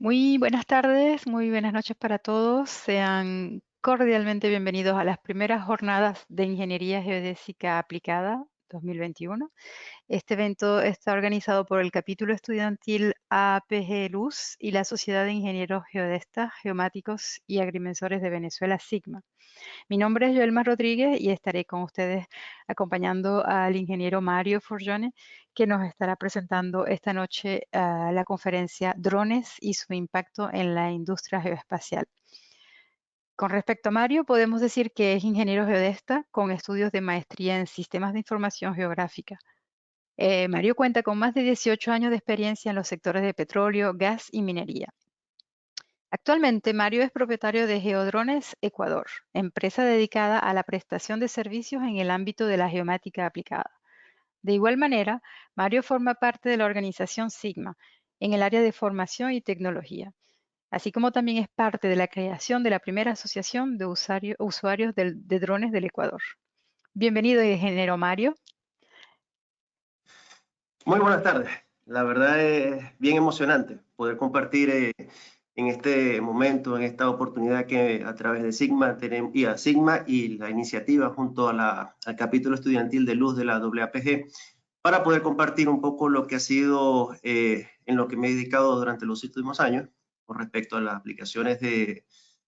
Muy buenas tardes, muy buenas noches para todos. Sean cordialmente bienvenidos a las primeras jornadas de Ingeniería Geodésica Aplicada 2021. Este evento está organizado por el capítulo estudiantil APG Luz y la Sociedad de Ingenieros Geodestas, Geomáticos y Agrimensores de Venezuela, SIGMA. Mi nombre es Joelma Rodríguez y estaré con ustedes acompañando al ingeniero Mario Forgione, que nos estará presentando esta noche la conferencia Drones y su impacto en la industria geoespacial. Con respecto a Mario, podemos decir que es ingeniero geodesta con estudios de maestría en sistemas de información geográfica. Mario cuenta con más de 18 años de experiencia en los sectores de petróleo, gas y minería. Actualmente, Mario es propietario de Geodrones Ecuador, empresa dedicada a la prestación de servicios en el ámbito de la geomática aplicada. De igual manera, Mario forma parte de la organización Sigma en el área de formación y tecnología, así como también es parte de la creación de la primera asociación de usuarios de drones del Ecuador. Bienvenido, ingeniero Mario. Muy buenas tardes. La verdad es bien emocionante poder compartir en este momento, en esta oportunidad que a través de Sigma tenemos, y a Sigma y la iniciativa junto a al capítulo estudiantil de Luz de la AAPG, para poder compartir un poco lo que ha sido en lo que me he dedicado durante los últimos años con respecto a las aplicaciones de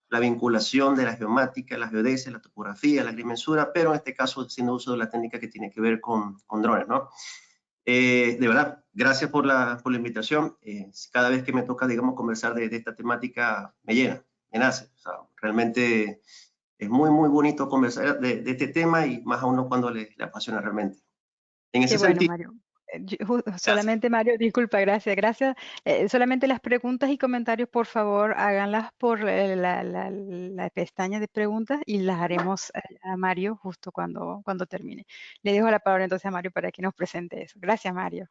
la vinculación de la geomática, la geodesia, la topografía, la agrimensura, pero en este caso haciendo uso de la técnica que tiene que ver con drones, ¿no? De verdad, gracias por la invitación. Cada vez que me toca, digamos, conversar de esta temática, me llena, me nace. O sea, realmente es muy, muy bonito conversar de este tema y más a uno cuando le apasiona realmente. En Qué ese bueno, sentido, Mario. gracias. Solamente, Mario, disculpa, gracias. Solamente las preguntas y comentarios, por favor, háganlas por la pestaña de preguntas y las haremos a Mario justo cuando termine. Le dejo la palabra entonces a Mario para que nos presente eso. Gracias, Mario.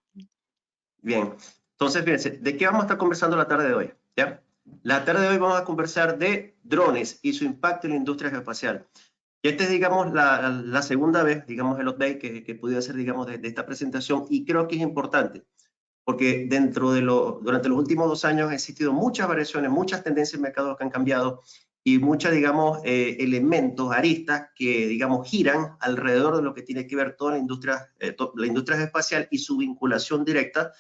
Bien, entonces fíjense, ¿de qué vamos a estar conversando la tarde de hoy? ¿Ya? La tarde de hoy vamos a conversar de drones y su impacto en la industria geoespacial. Y esta es, digamos, la segunda vez, digamos, el update que he podido hacer, digamos, de esta presentación, y creo que es importante, porque durante los últimos 2 años han existido muchas variaciones, muchas tendencias en mercados que han cambiado, y muchos, digamos, elementos, aristas que, digamos, giran alrededor de lo que tiene que ver toda la industria espacial y su vinculación directa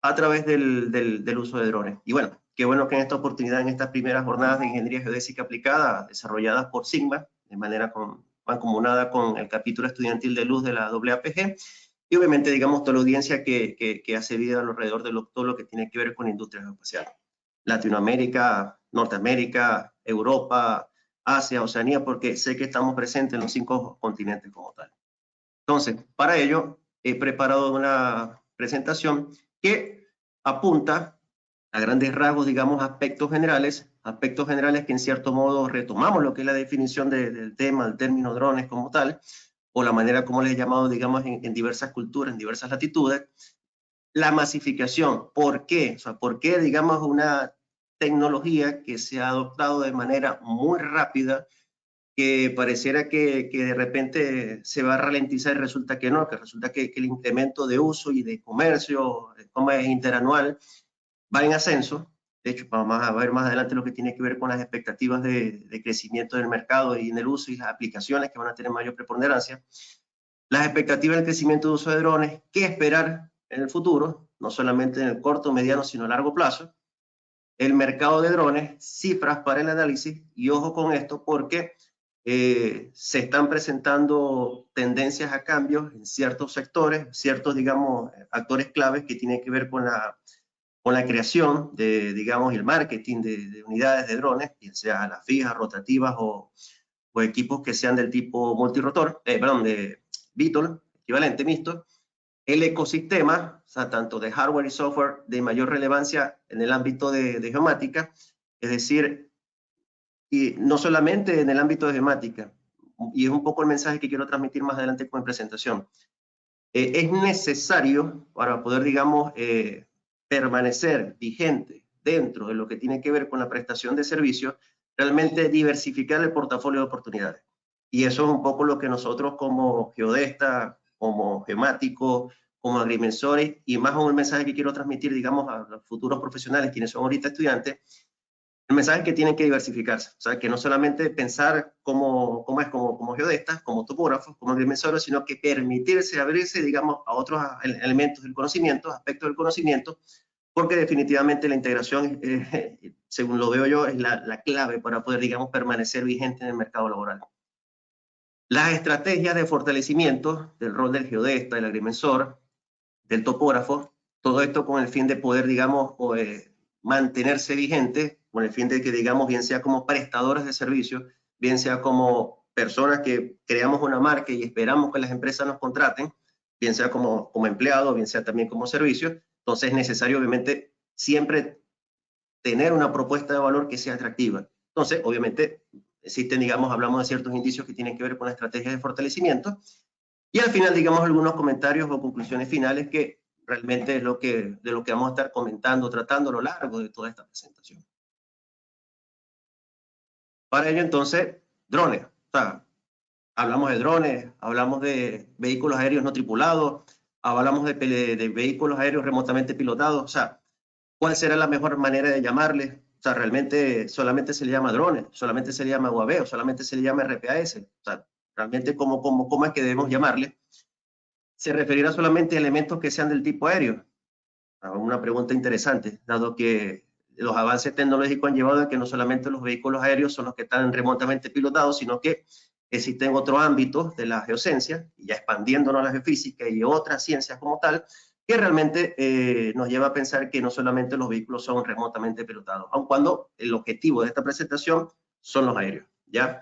a través del uso de drones. Y bueno, qué bueno que en esta oportunidad, en estas primeras jornadas de ingeniería geodésica aplicada, desarrolladas por Sigma, de manera mancomunada con el capítulo estudiantil de Luz de la AAPG, y obviamente, digamos, toda la audiencia que hace vida alrededor de todo lo que tiene que ver con la industria geoespacial. Latinoamérica, Norteamérica, Europa, Asia, Oceanía, porque sé que estamos presentes en los 5 continentes como tal. Entonces, para ello, he preparado una presentación que apunta a grandes rasgos, digamos, aspectos generales que en cierto modo retomamos lo que es la definición del tema, del término drones como tal, o la manera como les he llamado, digamos, en diversas culturas, en diversas latitudes. La masificación, ¿por qué? O sea, ¿por qué, digamos, una tecnología que se ha adoptado de manera muy rápida, que pareciera que de repente se va a ralentizar y resulta que no, que resulta que el incremento de uso y de comercio, como es interanual, va en ascenso? De hecho, vamos a ver más adelante lo que tiene que ver con las expectativas de crecimiento del mercado y en el uso y las aplicaciones que van a tener mayor preponderancia. Las expectativas del crecimiento de uso de drones, qué esperar en el futuro, no solamente en el corto, mediano, sino a largo plazo. El mercado de drones, cifras para el análisis, y ojo con esto porque se están presentando tendencias a cambios en ciertos sectores, ciertos, digamos, actores claves que tienen que ver con la creación de, digamos, el marketing de unidades de drones, ya sea las fijas, rotativas o equipos que sean del tipo multirotor, de VTOL, equivalente mixto. El ecosistema, o sea, tanto de hardware y software, de mayor relevancia en el ámbito de geomática, es decir, y no solamente en el ámbito de geomática, y es un poco el mensaje que quiero transmitir más adelante con mi presentación. Es necesario para poder, digamos, permanecer vigente dentro de lo que tiene que ver con la prestación de servicios, realmente diversificar el portafolio de oportunidades. Y eso es un poco lo que nosotros como geodestas, como geomáticos, como agrimensores, y más aún el mensaje que quiero transmitir, digamos, a los futuros profesionales, quienes son ahorita estudiantes, el mensaje es que tienen que diversificarse, o sea, que no solamente pensar como geodestas, como topógrafos, como agrimensores, sino que permitirse abrirse, digamos, a otros elementos del conocimiento, aspectos del conocimiento, porque definitivamente la integración, según lo veo yo, es la clave para poder, digamos, permanecer vigente en el mercado laboral. Las estrategias de fortalecimiento del rol del geodesta, del agrimensor, del topógrafo, todo esto con el fin de poder, digamos, mantenerse vigente, con el fin de que, digamos, bien sea como prestadores de servicios, bien sea como personas que creamos una marca y esperamos que las empresas nos contraten, bien sea como empleados, bien sea también como servicio. Entonces es necesario, obviamente, siempre tener una propuesta de valor que sea atractiva. Entonces, obviamente, existen, digamos, hablamos de ciertos indicios que tienen que ver con estrategias de fortalecimiento, y al final, digamos, algunos comentarios o conclusiones finales que realmente es de lo que vamos a estar comentando, tratando a lo largo de toda esta presentación. Para ello, entonces, drones. O sea, hablamos de drones, hablamos de vehículos aéreos no tripulados, hablamos de vehículos aéreos remotamente pilotados. O sea, ¿cuál será la mejor manera de llamarle? O sea, realmente solamente se le llama drones, solamente se le llama UAV, o solamente se le llama RPAS. O sea, realmente, ¿cómo es que debemos llamarle? ¿Se referirá solamente a elementos que sean del tipo aéreo? Una pregunta interesante, dado que los avances tecnológicos han llevado a que no solamente los vehículos aéreos son los que están remotamente pilotados, sino que existen otros ámbitos de la geociencia, ya expandiéndonos a la geofísica y otras ciencias como tal, que realmente nos lleva a pensar que no solamente los vehículos son remotamente pilotados, aun cuando el objetivo de esta presentación son los aéreos, ¿ya?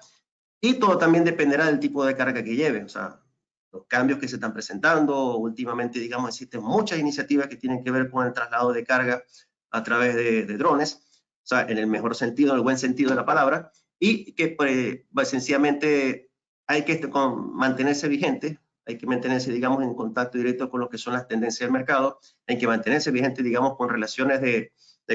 Y todo también dependerá del tipo de carga que lleve, o sea, los cambios que se están presentando. Últimamente, digamos, existen muchas iniciativas que tienen que ver con el traslado de carga a través de drones, o sea, en el mejor sentido, en el buen sentido de la palabra, y que pues, sencillamente hay que mantenerse vigente, hay que mantenerse, digamos, en contacto directo con lo que son las tendencias del mercado, hay que mantenerse vigente, digamos, con relaciones de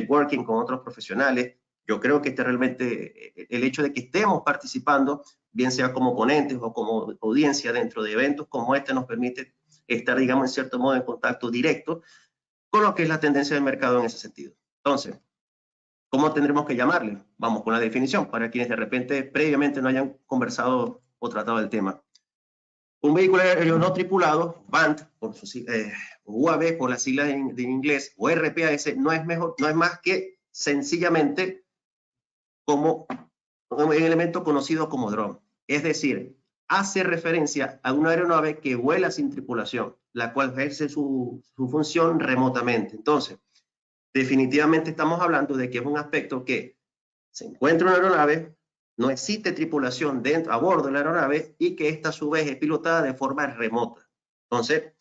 working con otros profesionales. Yo creo que realmente el hecho de que estemos participando, bien sea como ponentes o como audiencia dentro de eventos como este, nos permite estar, digamos, en cierto modo en contacto directo con lo que es la tendencia del mercado en ese sentido. Entonces, ¿cómo tendremos que llamarle? Vamos con la definición para quienes de repente previamente no hayan conversado o tratado el tema. Un vehículo aéreo no tripulado, BANT, por UAV por las siglas de inglés, o RPAS, no es más que sencillamente como un elemento conocido como dron. Es decir, hace referencia a una aeronave que vuela sin tripulación, la cual ejerce su función remotamente. Entonces, definitivamente estamos hablando de que es un aspecto que se encuentra una aeronave, no existe tripulación a bordo de la aeronave y que esta a su vez es pilotada de forma remota. Entonces,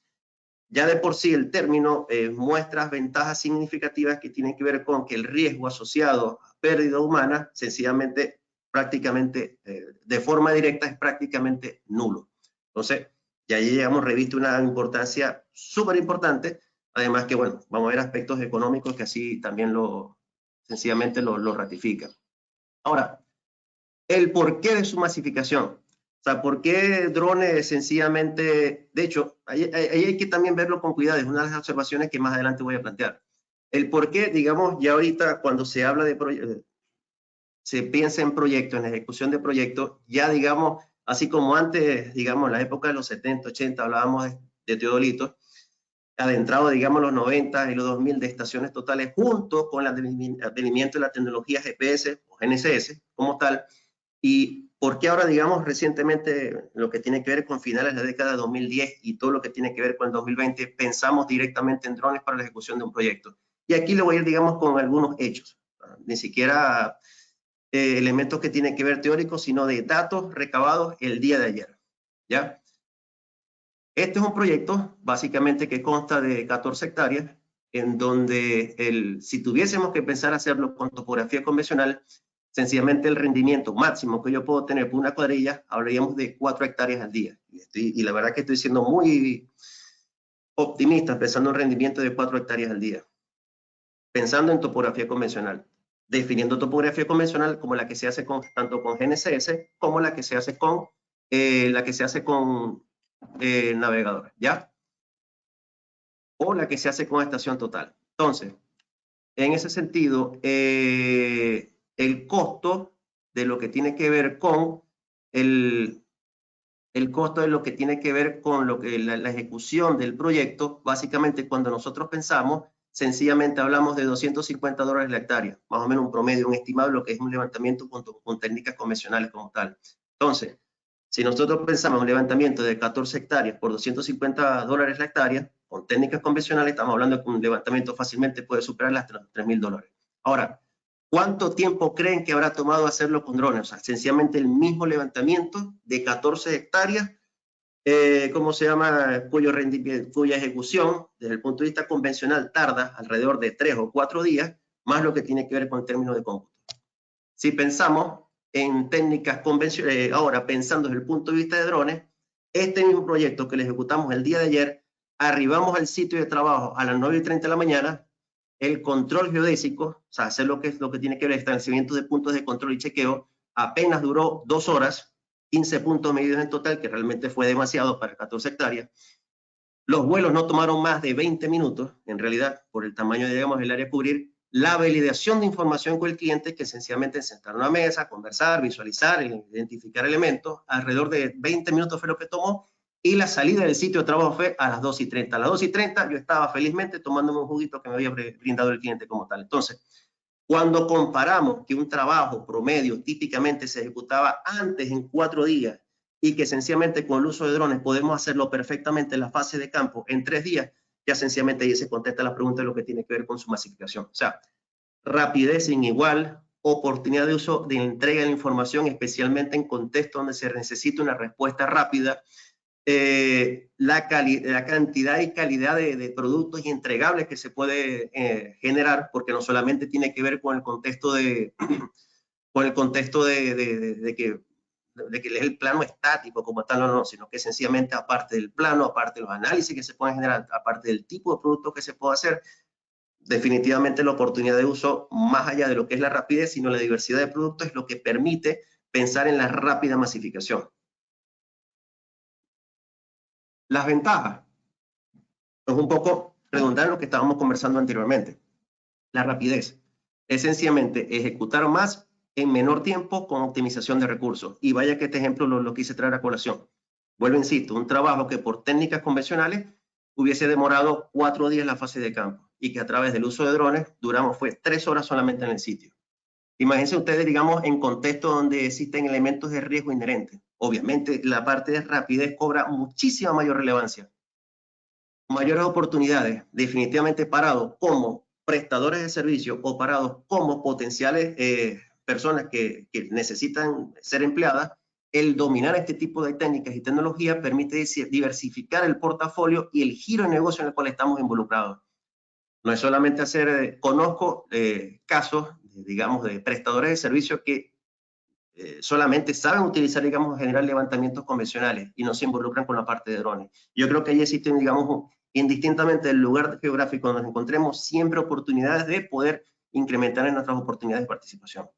ya de por sí el término muestra ventajas significativas que tienen que ver con que el riesgo asociado a pérdida humana sencillamente prácticamente de forma directa es prácticamente nulo. Entonces, ya llegamos reviste una importancia súper importante, además que, bueno, vamos a ver aspectos económicos que así también sencillamente lo ratifican. Ahora, el porqué de su masificación. O sea, ¿por qué drones sencillamente? De hecho, ahí hay que también verlo con cuidado, es una de las observaciones que más adelante voy a plantear. El por qué, digamos, ya ahorita cuando se habla de se piensa en proyectos, en la ejecución de proyectos, ya digamos, así como antes, digamos, en la época de los 70, 80, hablábamos de teodolitos, adentrado, digamos, los 90 y los 2000 de estaciones totales, junto con el advenimiento de la tecnología GPS o GNSS como tal. ¿Y por qué ahora, digamos, recientemente, lo que tiene que ver con finales de la década de 2010 y todo lo que tiene que ver con el 2020, pensamos directamente en drones para la ejecución de un proyecto? Y aquí le voy a ir, digamos, con algunos hechos, ni siquiera elementos que tienen que ver teóricos, sino de datos recabados el día de ayer, ¿ya? Este es un proyecto, básicamente, que consta de 14 hectáreas, en donde si tuviésemos que pensar hacerlo con topografía convencional, sencillamente el rendimiento máximo que yo puedo tener por una cuadrilla, hablaríamos de 4 hectáreas al día. Y la verdad que estoy siendo muy optimista pensando en rendimiento de 4 hectáreas al día. Pensando en topografía convencional. Definiendo topografía convencional como la que se hace tanto con GNSS como la que se hace con navegador, ¿ya? o la que se hace con estación total. Entonces, en ese sentido, el costo de lo que tiene que ver con el costo de lo que tiene que ver con lo que la ejecución del proyecto, básicamente cuando nosotros pensamos, sencillamente hablamos de $250 la hectárea, más o menos un promedio, un estimado de lo que es un levantamiento con técnicas convencionales como tal. Entonces, si nosotros pensamos en un levantamiento de 14 hectáreas por $250 la hectárea, con técnicas convencionales, estamos hablando de que un levantamiento fácilmente puede superar las $3.000. Ahora, ¿cuánto tiempo creen que habrá tomado hacerlo con drones? O sea, sencillamente el mismo levantamiento de 14 hectáreas, ¿cómo se llama? Cuya ejecución, desde el punto de vista convencional, tarda alrededor de 3 o 4 días, más lo que tiene que ver con términos de cómputo. Si pensamos en técnicas convencionales, ahora pensando desde el punto de vista de drones, este mismo proyecto que le ejecutamos el día de ayer, arribamos al sitio de trabajo a las 9:30 de la mañana, el control geodésico, o sea, hacer lo que tiene que ver el establecimiento de puntos de control y chequeo, apenas duró 2 horas, 15 puntos medidos en total, que realmente fue demasiado para 14 hectáreas. Los vuelos no tomaron más de 20 minutos, en realidad, por el tamaño, digamos, del área a cubrir. La validación de información con el cliente, que sencillamente sentar en una mesa, conversar, visualizar, identificar elementos, alrededor de 20 minutos fue lo que tomó, y la salida del sitio de trabajo fue a las 2:30. A las 2:30 yo estaba felizmente tomándome un juguito que me había brindado el cliente como tal. Entonces, cuando comparamos que un trabajo promedio típicamente se ejecutaba antes en 4 días y que sencillamente con el uso de drones podemos hacerlo perfectamente en la fase de campo en 3 días, ya sencillamente ahí se contesta la pregunta de lo que tiene que ver con su masificación. O sea, rapidez sin igual, oportunidad de uso de entrega de la información, especialmente en contextos donde se necesita una respuesta rápida, la cantidad y calidad de productos y entregables que se puede generar, porque no solamente tiene que ver con el contexto con el contexto de que es el plano estático como tal, no, sino que sencillamente aparte del plano, aparte de los análisis que se pueden generar, aparte del tipo de producto que se puede hacer, definitivamente la oportunidad de uso, más allá de lo que es la rapidez, sino la diversidad de productos, es lo que permite pensar en la rápida masificación. Las ventajas, es un poco redundar en lo que estábamos conversando anteriormente. La rapidez es sencillamente ejecutar más en menor tiempo con optimización de recursos. Y vaya que este ejemplo lo quise traer a colación. Vuelvo, insisto, un trabajo que por técnicas convencionales hubiese demorado 4 días la fase de campo y que a través del uso de drones fue 3 horas solamente en el sitio. Imagínense ustedes, digamos, en contextos donde existen elementos de riesgo inherentes. Obviamente, la parte de rapidez cobra muchísima mayor relevancia. Mayores oportunidades, definitivamente parados como prestadores de servicio o parados como potenciales personas que necesitan ser empleadas, el dominar este tipo de técnicas y tecnologías permite diversificar el portafolio y el giro de negocio en el cual estamos involucrados. No es solamente hacer, conozco casos, digamos, de prestadores de servicios que solamente saben utilizar, digamos, generar levantamientos convencionales y no se involucran con la parte de drones. Yo creo que ahí existen, digamos, indistintamente del lugar geográfico donde nos encontremos, siempre oportunidades de poder incrementar en nuestras oportunidades de participación.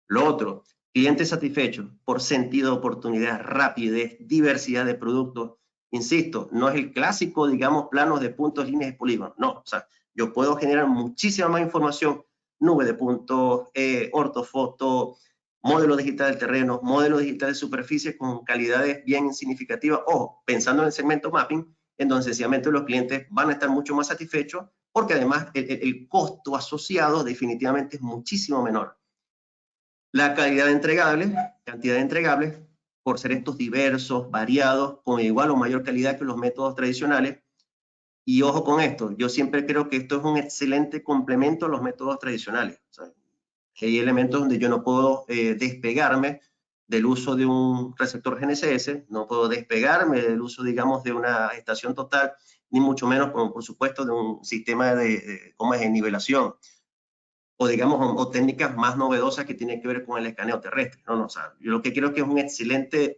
Lo otro, clientes satisfechos por sentido de oportunidad, rapidez, diversidad de productos. Insisto, no es el clásico, digamos, planos de puntos, líneas y polígonos. No, o sea, yo puedo generar muchísima más información, nube de puntos, ortofoto, modelo digital del terreno, modelo digital de superficie con calidades bien significativas. Ojo, pensando en el segmento mapping, en donde sencillamente los clientes van a estar mucho más satisfechos porque además el costo asociado definitivamente es muchísimo menor. La calidad de entregables, cantidad de entregables, por ser estos diversos, variados, con igual o mayor calidad que los métodos tradicionales. Y ojo con esto, yo siempre creo que esto es un excelente complemento a los métodos tradicionales. O sea, hay elementos donde yo no puedo despegarme del uso de un receptor GNSS, no puedo despegarme del uso, digamos, de una estación total, ni mucho menos, por supuesto, de un sistema de nivelación o digamos, o técnicas más novedosas que tienen que ver con el escaneo terrestre. No, o sea, yo lo que creo que es un excelente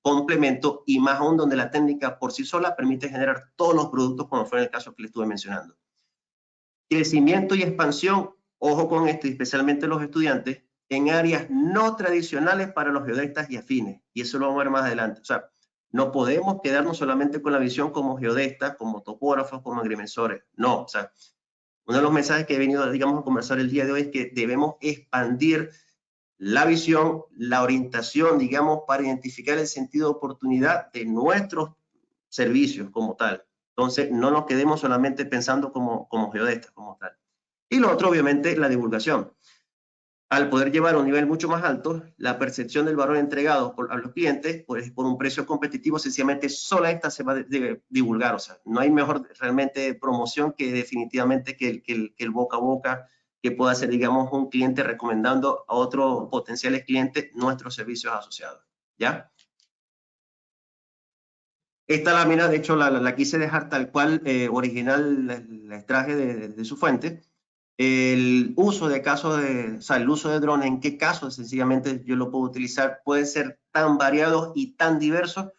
complemento y más aún donde la técnica por sí sola permite generar todos los productos como fue en el caso que le estuve mencionando. Crecimiento y expansión, ojo con esto, y especialmente los estudiantes, en áreas no tradicionales para los geodestas y afines, y eso lo vamos a ver más adelante. O sea, No podemos quedarnos solamente con la visión como geodestas, como topógrafos, como agrimensores. No, o sea, uno de los mensajes que he venido, digamos, a conversar el día de hoy es que debemos expandir la visión, la orientación, digamos, para identificar el sentido de oportunidad de nuestros servicios como tal. Entonces, no nos quedemos solamente pensando como geodestas como tal. Y lo otro, obviamente, la divulgación. Al poder llevar a un nivel mucho más alto, la percepción del valor entregado a los clientes, pues por un precio competitivo, sencillamente sola esta se va a divulgar. O sea, no hay mejor realmente promoción que definitivamente que el boca a boca, que pueda ser, digamos, un cliente recomendando a otros potenciales clientes nuestros servicios asociados. ¿Ya? Esta lámina, de hecho, la quise dejar tal cual original, la extraje de su fuente. El uso de casos o sea, el uso de drones, en qué casos sencillamente yo lo puedo utilizar, puede ser tan variados y tan diversos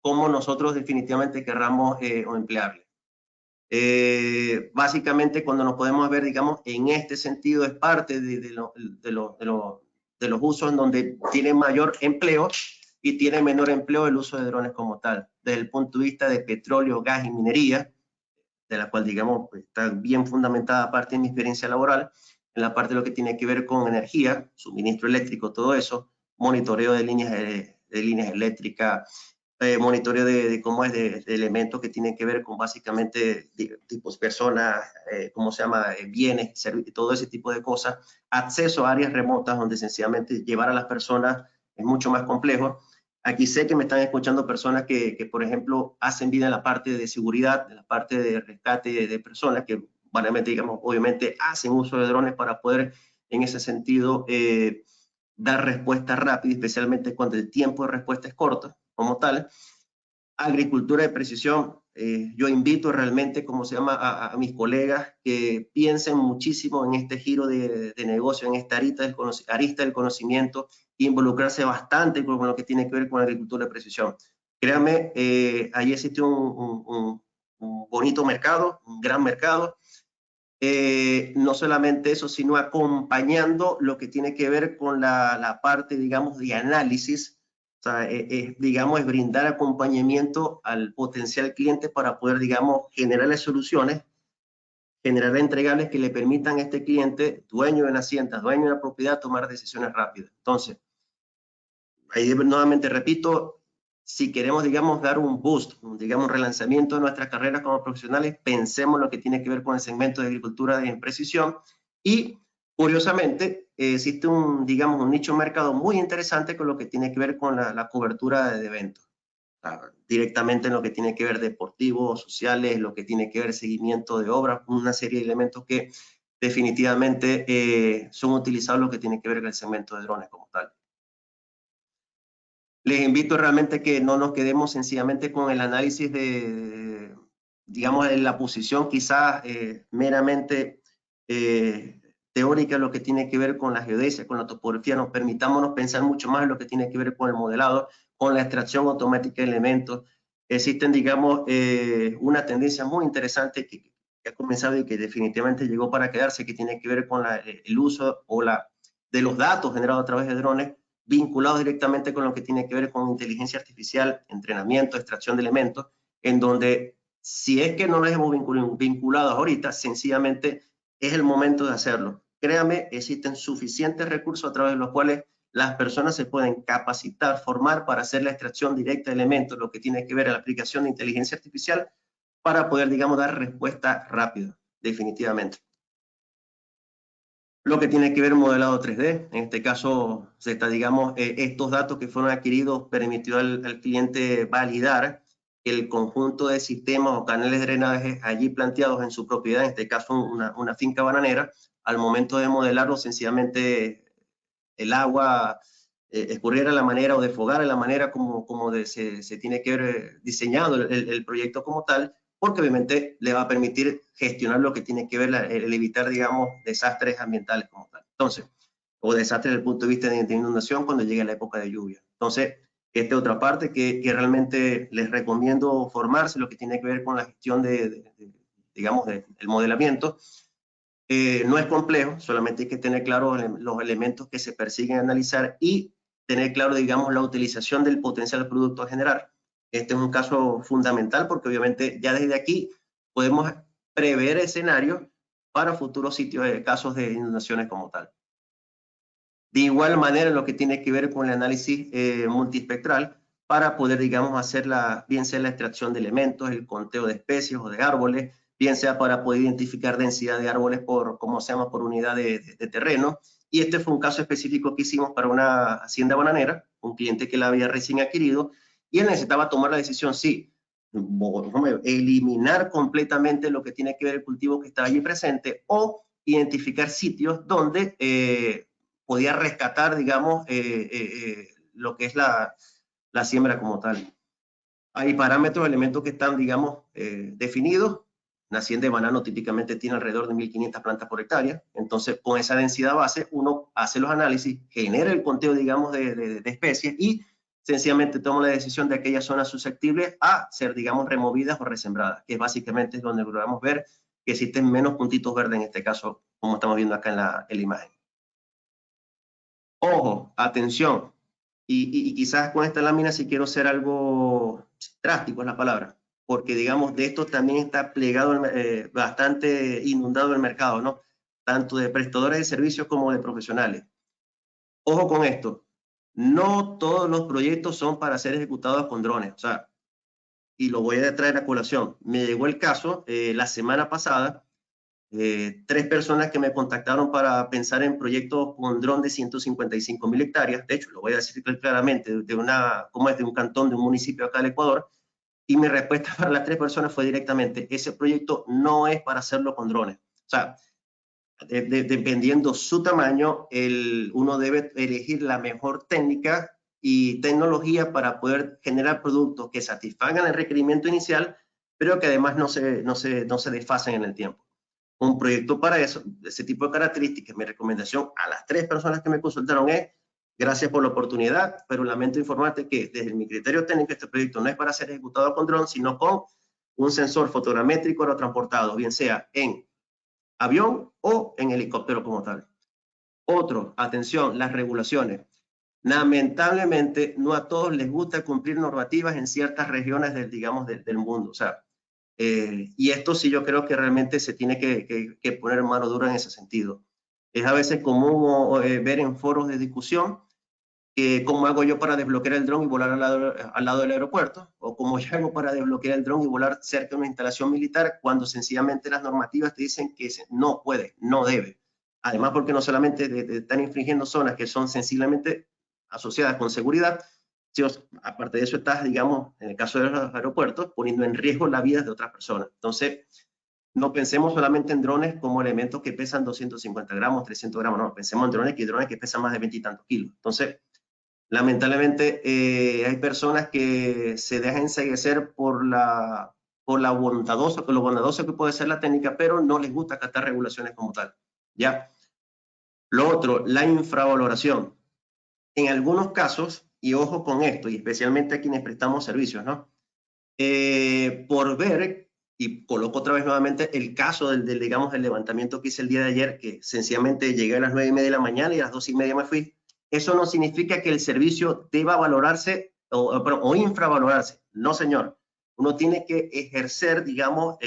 como nosotros definitivamente querramos o emplearle. Básicamente, cuando nos podemos ver, digamos, en este sentido, es parte de los usos en donde tiene mayor empleo y tiene menor empleo el uso de drones como tal. Desde el punto de vista de petróleo, gas y minería, de la cual, digamos, pues, está bien fundamentada parte de mi experiencia laboral, en la parte de lo que tiene que ver con energía, suministro eléctrico, todo eso, monitoreo de líneas eléctricas, monitoreo de cómo es de elementos que tienen que ver con básicamente tipos personas, cómo se llama, bienes, todo ese tipo de cosas, acceso a áreas remotas donde sencillamente llevar a las personas es mucho más complejo. Aquí sé que me están escuchando personas que, por ejemplo, hacen vida en la parte de seguridad, en la parte de rescate de personas que, digamos, obviamente hacen uso de drones para poder, en ese sentido, dar respuesta rápida, especialmente cuando el tiempo de respuesta es corto, como tal. Agricultura de precisión, yo invito realmente, como se llama, a mis colegas que piensen muchísimo en este giro de negocio, en esta arista del conocimiento, e involucrarse bastante con lo que tiene que ver con la agricultura de precisión. Créanme, ahí existe un bonito mercado, un gran mercado. No solamente eso, sino acompañando lo que tiene que ver con la parte, digamos, de análisis. O sea, digamos, es brindar acompañamiento al potencial cliente para poder, digamos, generarle soluciones, generar entregables que le permitan a este cliente, dueño de la hacienda, dueño de la propiedad, tomar decisiones rápidas. Entonces, ahí nuevamente repito, si queremos, digamos, dar un boost, digamos, un relanzamiento de nuestras carreras como profesionales, pensemos lo que tiene que ver con el segmento de agricultura de precisión y, curiosamente, existe digamos, un nicho de mercado muy interesante con lo que tiene que ver con la cobertura de eventos. Directamente en lo que tiene que ver deportivos, sociales, lo que tiene que ver seguimiento de obras, una serie de elementos que definitivamente son utilizados en lo que tiene que ver con el segmento de drones como tal. Les invito realmente que no nos quedemos sencillamente con el análisis digamos, en la posición quizás meramente teórica, lo que tiene que ver con la geodesia, con la topografía. Permitámonos pensar mucho más en lo que tiene que ver con el modelado, con la extracción automática de elementos. Existen, digamos, una tendencia muy interesante que ha comenzado y que definitivamente llegó para quedarse, que tiene que ver con el uso de los datos generados a través de drones, vinculados directamente con lo que tiene que ver con inteligencia artificial, entrenamiento, extracción de elementos, en donde si es que no los hemos vinculados ahorita, sencillamente es el momento de hacerlo. Créame, existen suficientes recursos a través de los cuales las personas se pueden capacitar, formar para hacer la extracción directa de elementos, lo que tiene que ver a la aplicación de inteligencia artificial, para poder, digamos, dar respuesta rápida, definitivamente. Lo que tiene que ver modelado 3D, en este caso, digamos, estos datos que fueron adquiridos permitió al cliente validar el conjunto de sistemas o canales de drenaje allí planteados en su propiedad, en este caso una finca bananera, al momento de modelarlo, sencillamente el agua escurriera de la manera o desfogara de la manera como se tiene que ver diseñado el proyecto como tal, porque obviamente le va a permitir gestionar lo que tiene que ver el evitar, digamos, desastres ambientales como tal. Entonces, o desastres desde el punto de vista de inundación cuando llegue la época de lluvia. Entonces, esta es otra parte que realmente les recomiendo formarse, lo que tiene que ver con la gestión digamos, del modelamiento. No es complejo, solamente hay que tener claro los elementos que se persiguen analizar y tener claro, digamos, la utilización del potencial producto a generar. Este es un caso fundamental porque obviamente ya desde aquí podemos prever escenarios para futuros sitios, casos de inundaciones como tal. De igual manera, lo que tiene que ver con el análisis multiespectral para poder, digamos, hacer bien sea la extracción de elementos, el conteo de especies o de árboles, bien sea para poder identificar densidad de árboles por, como se llama, por unidad de terreno. Y este fue un caso específico que hicimos para una hacienda bananera, un cliente que la había recién adquirido, y él necesitaba tomar la decisión, sí, eliminar completamente lo que tiene que ver el cultivo que estaba allí presente o identificar sitios donde podía rescatar, digamos, lo que es la siembra como tal. Hay parámetros, elementos que están, digamos, definidos. Una hacienda de banano típicamente tiene alrededor de 1.500 plantas por hectárea. Entonces, con esa densidad base, uno hace los análisis, genera el conteo, digamos, de especies y sencillamente toma la decisión de aquellas zonas susceptibles a ser, digamos, removidas o resembradas, que básicamente es donde logramos ver que existen menos puntitos verdes en este caso, como estamos viendo acá en la imagen. Ojo, atención, y quizás con esta lámina si quiero ser algo drástico es la palabra, porque digamos de esto también está plegado, bastante inundado el mercado, ¿no? Tanto de prestadores de servicios como de profesionales. Ojo con esto, no todos los proyectos son para ser ejecutados con drones, o sea, y lo voy a traer a colación. Me llegó el caso la semana pasada, 3 personas que me contactaron para pensar en proyectos con dron de 155.000 hectáreas. De hecho, lo voy a decir claramente, como es de un cantón, de un municipio acá del Ecuador. Y mi respuesta para las 3 personas fue directamente, ese proyecto no es para hacerlo con drones. O sea, dependiendo su tamaño, uno debe elegir la mejor técnica y tecnología para poder generar productos que satisfagan el requerimiento inicial, pero que además no se desfasen en el tiempo. Un proyecto para eso, de ese tipo de características. Mi recomendación a las 3 personas que me consultaron es, gracias por la oportunidad, pero lamento informarte que desde mi criterio técnico este proyecto no es para ser ejecutado con dron, sino con un sensor fotogramétrico aerotransportado, bien sea en avión o en helicóptero como tal. Otro, atención, las regulaciones. Lamentablemente, no a todos les gusta cumplir normativas en ciertas regiones del mundo. O sea, y esto sí yo creo que realmente se tiene que poner mano dura en ese sentido. Es a veces común ver en foros de discusión cómo hago yo para desbloquear el dron y volar al lado del aeropuerto, o cómo yo hago para desbloquear el dron y volar cerca de una instalación militar, cuando sencillamente las normativas te dicen que no puede, no debe. Además, porque no solamente están infringiendo zonas que son sensiblemente asociadas con seguridad, sino aparte de eso estás, digamos, en el caso de los aeropuertos, poniendo en riesgo la vida de otras personas. Entonces, no pensemos solamente en drones como elementos que pesan 250 gramos, 300 gramos, no, pensemos en drones que pesan más de 20 y tantos kilos. Entonces, lamentablemente hay personas que se dejan enceguecer por lo bondadoso que puede ser la técnica, pero no les gusta acatar regulaciones como tal. ¿Ya? Lo otro, la infravaloración. En algunos casos, y ojo con esto, y especialmente a quienes prestamos servicios, ¿no? Por ver, y coloco otra vez nuevamente el caso digamos, del levantamiento que hice el día de ayer, que sencillamente llegué a las 9:30 de la mañana y a las 2:30 me fui. Eso no significa que el servicio deba valorarse o infravalorarse. No, señor. Uno tiene que ejercer, digamos,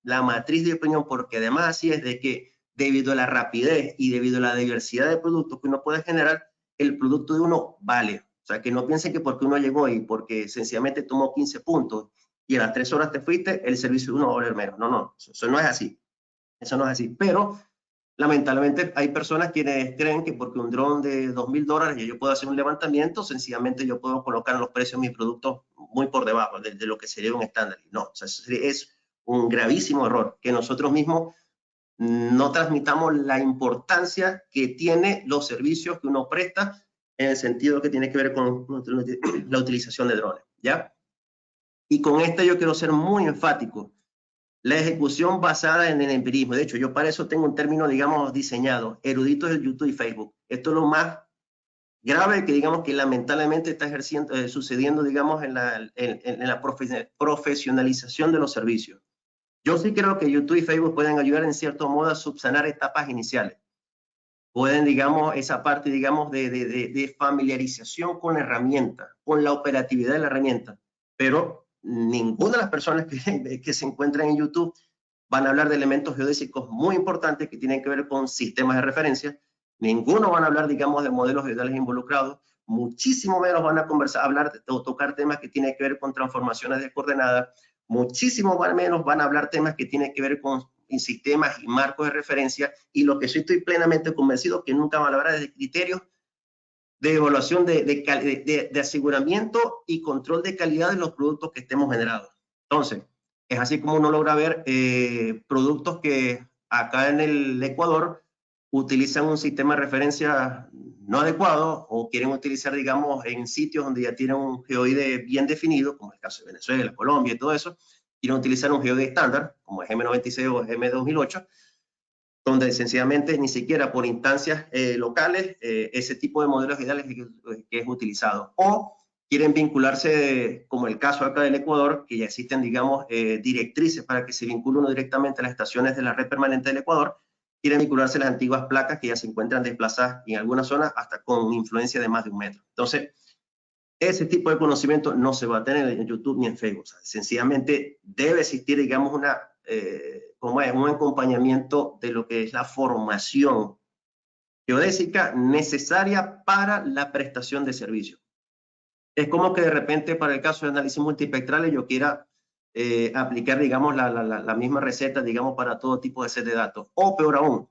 la matriz de opinión, porque además así es de que debido a la rapidez y debido a la diversidad de productos que uno puede generar, el producto de uno vale. O sea, que no piensen que porque uno llegó y porque sencillamente tomó 15 puntos y a las 3 horas te fuiste, el servicio de uno va a valer menos. No, no, eso no es así. Eso no es así. Pero lamentablemente hay personas quienes creen que porque un dron de $2.000 y yo puedo hacer un levantamiento, sencillamente yo puedo colocar los precios de mis productos muy por debajo de lo que sería un estándar. No, o sea, eso es un gravísimo error que nosotros mismos no transmitamos la importancia que tiene los servicios que uno presta en el sentido que tiene que ver con la utilización de drones, ¿ya? Y con esto yo quiero ser muy enfático. La ejecución basada en el empirismo. De hecho, yo para eso tengo un término, digamos, diseñado, eruditos de YouTube y Facebook. Esto es lo más grave que, digamos, que lamentablemente está sucediendo, digamos, en la profesionalización de los servicios. Yo sí creo que YouTube y Facebook pueden ayudar en cierto modo a subsanar etapas iniciales. Pueden, digamos, esa parte, digamos, de familiarización con la herramienta, con la operatividad de la herramienta. pero ninguna de las personas que se encuentran en YouTube van a hablar de elementos geodésicos muy importantes que tienen que ver con sistemas de referencia. Ninguno van a hablar, digamos, de modelos geodésicos involucrados. Muchísimo menos van a conversar, hablar o tocar temas que tienen que ver con transformaciones de coordenadas. Muchísimo menos van a hablar temas que tienen que ver con sistemas y marcos de referencia. Y lo que sí estoy plenamente convencido que nunca van a hablar es de criterios de evaluación de aseguramiento y control de calidad de los productos que estemos generando. Entonces, es así como uno logra ver productos que acá en el Ecuador utilizan un sistema de referencia no adecuado o quieren utilizar, digamos, en sitios donde ya tienen un geoide bien definido, como el caso de Venezuela, Colombia y todo eso, quieren utilizar un geoide estándar, como el M96 o el M2008, donde sencillamente ni siquiera por instancias locales ese tipo de modelos geodésicos que es utilizado. O quieren vincularse, como el caso acá del Ecuador, que ya existen, digamos, directrices para que se vincule uno directamente a las estaciones de la red permanente del Ecuador, quieren vincularse a las antiguas placas que ya se encuentran desplazadas en algunas zonas hasta con influencia de más de 1 metro. Entonces, ese tipo de conocimiento no se va a tener en YouTube ni en Facebook. O sea, sencillamente debe existir, digamos, un acompañamiento de lo que es la formación geodésica necesaria para la prestación de servicio. Es como que de repente para el caso de análisis multiespectrales yo quiera aplicar, digamos, la misma receta, digamos, para todo tipo de set de datos. O peor aún,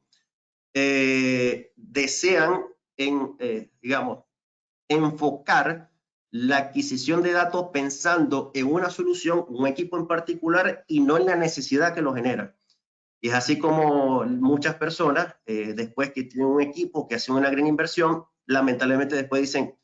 desean, digamos, enfocar la adquisición de datos pensando en una solución, un equipo en particular, y no en la necesidad que lo genera. Y es así como muchas personas, después que tienen un equipo que hace una gran inversión, lamentablemente después dicen,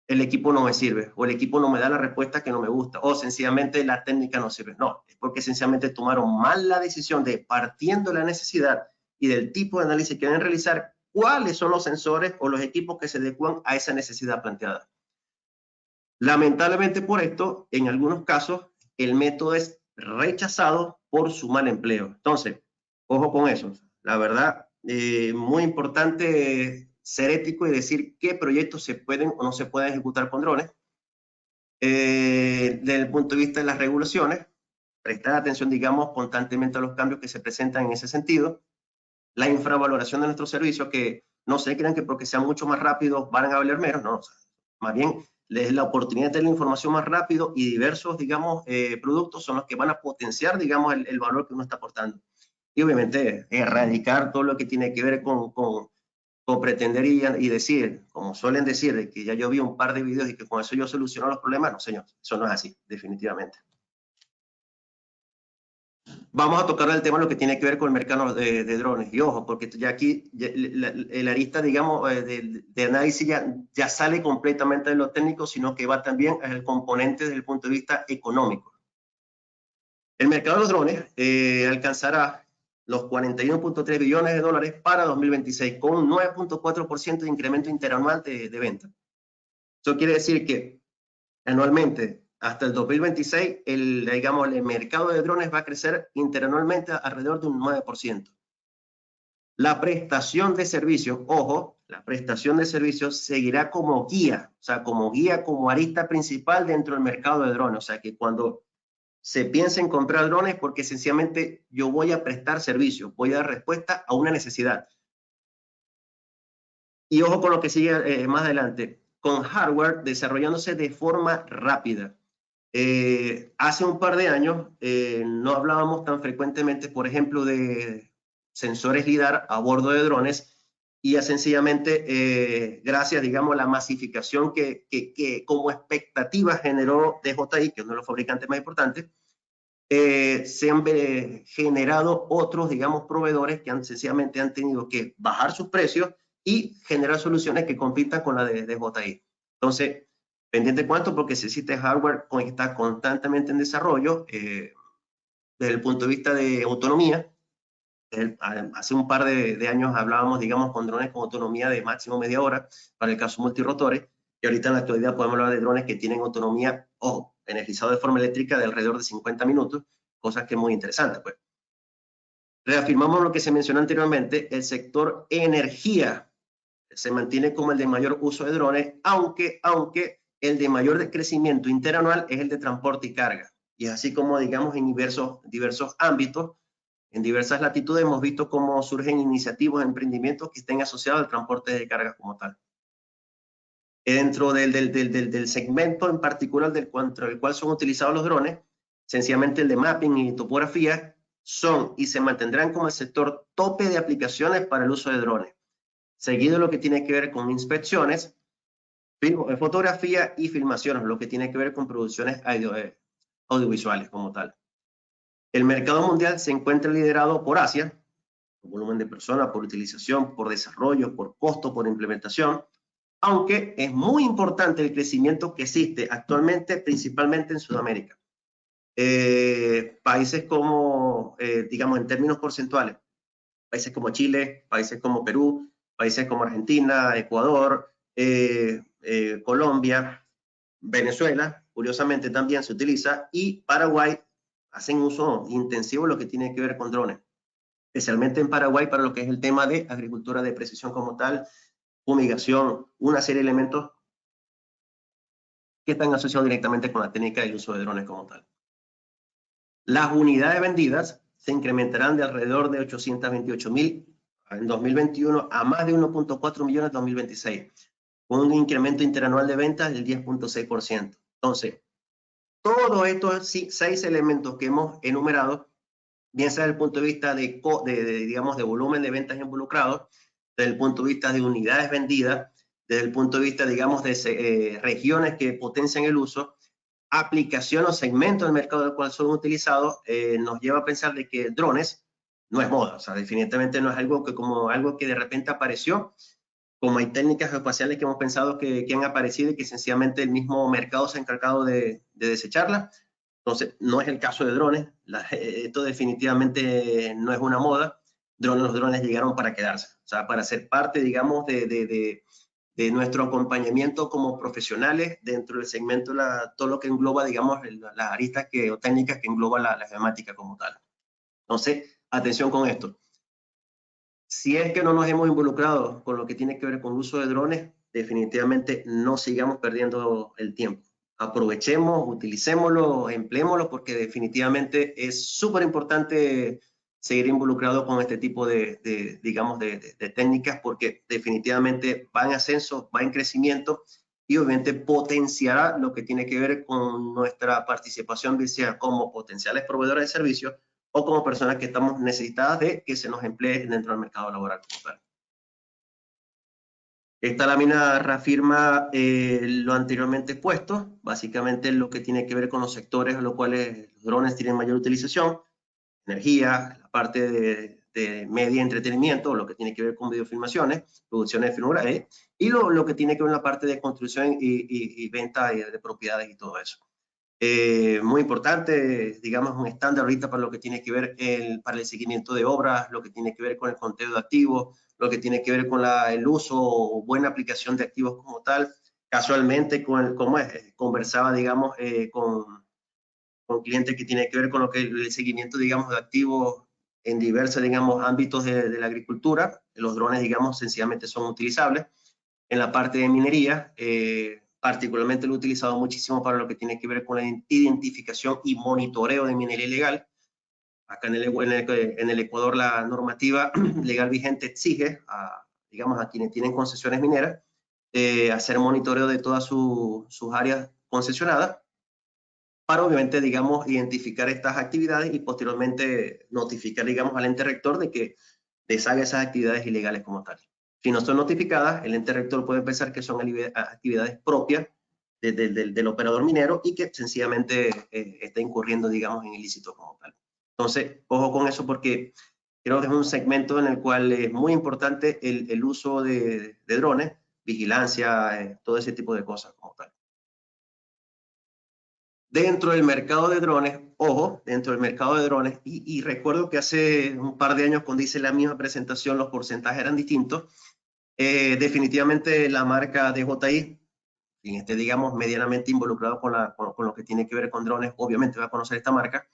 el equipo no me sirve, o el equipo no me da la respuesta que no me gusta, o sencillamente la técnica no sirve. No, es porque sencillamente tomaron mal la decisión de, partiendo de la necesidad y del tipo de análisis que deben realizar, cuáles son los sensores o los equipos que se adecuan a esa necesidad planteada. Lamentablemente por esto, en algunos casos, el método es rechazado por su mal empleo. Entonces, ojo con eso. La verdad, muy importante ser ético y decir qué proyectos se pueden o no se pueden ejecutar con drones. Desde el punto de vista de las regulaciones, prestar atención, digamos, constantemente a los cambios que se presentan en ese sentido. La infravaloración de nuestros servicios, que no se crean que porque sean mucho más rápidos van a valer menos, no. O sea, más bien, la oportunidad de tener la información más rápido y diversos, digamos, productos son los que van a potenciar, digamos, el valor que uno está aportando. Y obviamente erradicar todo lo que tiene que ver con pretender y decir, como suelen decir, de que ya yo vi un par de videos y que con eso yo soluciono los problemas. No, señor, eso no es así, definitivamente. Vamos a tocar el tema lo que tiene que ver con el mercado de drones. Y ojo, porque ya aquí el arista, digamos, de análisis ya sale completamente de lo técnico, sino que va también al componente desde el punto de vista económico. El mercado de los drones alcanzará los 41.3 billones de dólares para 2026, con un 9.4% de incremento interanual de venta. Eso quiere decir que anualmente, hasta el 2026, digamos, el mercado de drones va a crecer interanualmente alrededor de un 9%. La prestación de servicios, ojo, la prestación de servicios seguirá como guía, o sea, como arista principal dentro del mercado de drones. O sea, que cuando se piensa en comprar drones, porque sencillamente yo voy a prestar servicios, voy a dar respuesta a una necesidad. Y ojo con lo que sigue más adelante, con hardware desarrollándose de forma rápida. Hace un par de años no hablábamos tan frecuentemente, por ejemplo, de sensores LIDAR a bordo de drones, y ya sencillamente, gracias, digamos, a la masificación que como expectativa generó DJI, que es uno de los fabricantes más importantes, se han generado otros, digamos, proveedores que sencillamente han tenido que bajar sus precios y generar soluciones que compitan con la de DJI. Entonces, pendiente cuánto, porque si existe hardware que está constantemente en desarrollo, desde el punto de vista de autonomía. Hace un par de años hablábamos, digamos, con drones con autonomía de máximo media hora, para el caso multirotores, y ahorita en la actualidad podemos hablar de drones que tienen autonomía, ojo, energizados de forma eléctrica de alrededor de 50 minutos, cosas que es muy interesante, pues. Reafirmamos lo que se mencionó anteriormente, el sector energía se mantiene como el de mayor uso de drones, aunque el de mayor crecimiento interanual es el de transporte y carga. Y es así como, digamos, en diversos ámbitos, en diversas latitudes, hemos visto cómo surgen iniciativas, emprendimientos que estén asociados al transporte de carga como tal. Dentro del segmento en particular contra el cual son utilizados los drones, sencillamente el de mapping y topografía, son y se mantendrán como el sector tope de aplicaciones para el uso de drones. Seguido lo que tiene que ver con inspecciones, fotografía y filmaciones, lo que tiene que ver con producciones audiovisuales como tal. El mercado mundial se encuentra liderado por Asia, por volumen de personas, por utilización, por desarrollo, por costo, por implementación, aunque es muy importante el crecimiento que existe actualmente, principalmente en Sudamérica. Países como, digamos, en términos porcentuales, países como Chile, países como Perú, países como Argentina, Ecuador, Colombia, Venezuela, curiosamente también se utiliza, y Paraguay hacen uso intensivo de lo que tiene que ver con drones, especialmente en Paraguay para lo que es el tema de agricultura de precisión como tal, fumigación, una serie de elementos que están asociados directamente con la técnica del uso de drones como tal. Las unidades vendidas se incrementarán de alrededor de 828.000 en 2021 a más de 1.4 millones en 2026, con un incremento interanual de ventas del 10.6%. Entonces, todos estos 6 elementos que hemos enumerado, bien sea desde el punto de vista digamos, de volumen de ventas involucrados, desde el punto de vista de unidades vendidas, desde el punto de vista, digamos, de regiones que potencian el uso, aplicación o segmento del mercado del cual son utilizados, nos lleva a pensar de que drones no es moda, o sea, definitivamente no es algo que de repente apareció, como hay técnicas geoespaciales que hemos pensado que han aparecido y que sencillamente el mismo mercado se ha encargado de desecharlas. Entonces, no es el caso de drones, esto definitivamente no es una moda, los drones llegaron para quedarse, o sea, para ser parte, digamos, de nuestro acompañamiento como profesionales dentro del segmento, todo lo que engloba, digamos, las aristas o técnicas que engloba la geomática como tal. Entonces, atención con esto. Si es que no nos hemos involucrado con lo que tiene que ver con el uso de drones, definitivamente no sigamos perdiendo el tiempo. Aprovechemos, utilicémoslo, empleémoslo, porque definitivamente es súper importante seguir involucrado con este tipo digamos, de técnicas, porque definitivamente va en ascenso, va en crecimiento y obviamente potenciará lo que tiene que ver con nuestra participación, sea como potenciales proveedores de servicios o como personas que estamos necesitadas de que se nos emplee dentro del mercado laboral como tal. Esta lámina reafirma lo anteriormente expuesto, básicamente lo que tiene que ver con los sectores en los cuales los drones tienen mayor utilización, energía, la parte de media entretenimiento, lo que tiene que ver con videofilmaciones, producciones de figuras, y lo que tiene que ver con la parte de construcción y venta de propiedades y todo eso. Muy importante, digamos, un estándar ahorita para lo que tiene que ver para el seguimiento de obras, lo que tiene que ver con el conteo de activos, lo que tiene que ver con el uso o buena aplicación de activos como tal. Casualmente, conversaba, digamos, con clientes que tiene que ver con lo que el seguimiento, digamos, de activos en diversos, digamos, ámbitos de la agricultura. Los drones, digamos, sencillamente son utilizables. En la parte de minería, particularmente lo he utilizado muchísimo para lo que tiene que ver con la identificación y monitoreo de minería ilegal. Acá en el Ecuador la normativa legal vigente exige, digamos, a quienes tienen concesiones mineras, hacer monitoreo de todas sus áreas concesionadas para obviamente, digamos, identificar estas actividades y posteriormente notificar, digamos, al ente rector de que deshaga esas actividades ilegales como tal. Si no son notificadas, el ente rector puede pensar que son actividades propias del operador minero y que sencillamente está incurriendo, digamos, en ilícito como tal. Entonces, ojo con eso porque creo que es un segmento en el cual es muy importante el uso de drones, vigilancia, todo ese tipo de cosas como tal. Dentro del mercado de drones, ojo, dentro del mercado de drones, y recuerdo que hace un par de años cuando hice la misma presentación los porcentajes eran distintos, definitivamente la marca DJI, quien esté, digamos, medianamente involucrado con lo que tiene que ver con drones, obviamente va a conocer esta marca,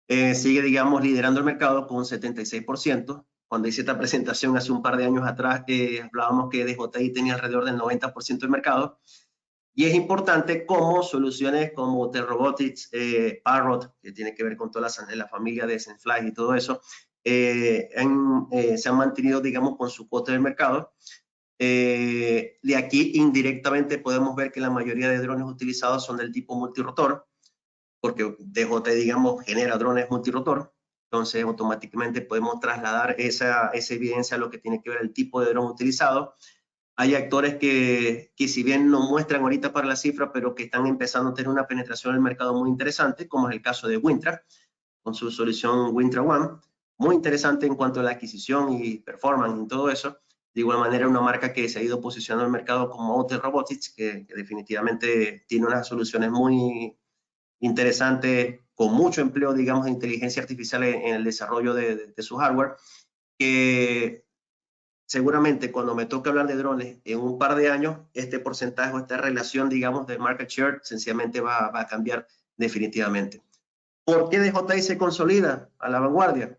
sigue, digamos, liderando el mercado con un 76%. Cuando hice esta presentación hace un par de años atrás, hablábamos que DJI tenía alrededor del 90% del mercado. Y es importante cómo soluciones como T-Robotics, Parrot, que tiene que ver con toda la familia de Senfly y todo eso, se han mantenido, digamos, con su cuota del mercado. De aquí indirectamente podemos ver que la mayoría de drones utilizados son del tipo multirotor, porque DJI, digamos, genera drones multirotor. Entonces, automáticamente podemos trasladar esa evidencia a lo que tiene que ver el tipo de dron utilizado. Hay actores que si bien no muestran ahorita para la cifra, pero que están empezando a tener una penetración en el mercado muy interesante, como es el caso de Wintra, con su solución Wintra One, muy interesante en cuanto a la adquisición y performance y todo eso. De igual manera, una marca que se ha ido posicionando en el mercado como Hotel Robotics, que definitivamente tiene unas soluciones muy interesantes, con mucho empleo, digamos, de inteligencia artificial en el desarrollo de su hardware, que seguramente cuando me toque hablar de drones en un par de años, este porcentaje o esta relación, digamos, de market share sencillamente va a cambiar definitivamente. ¿Por qué DJI se consolida a la vanguardia?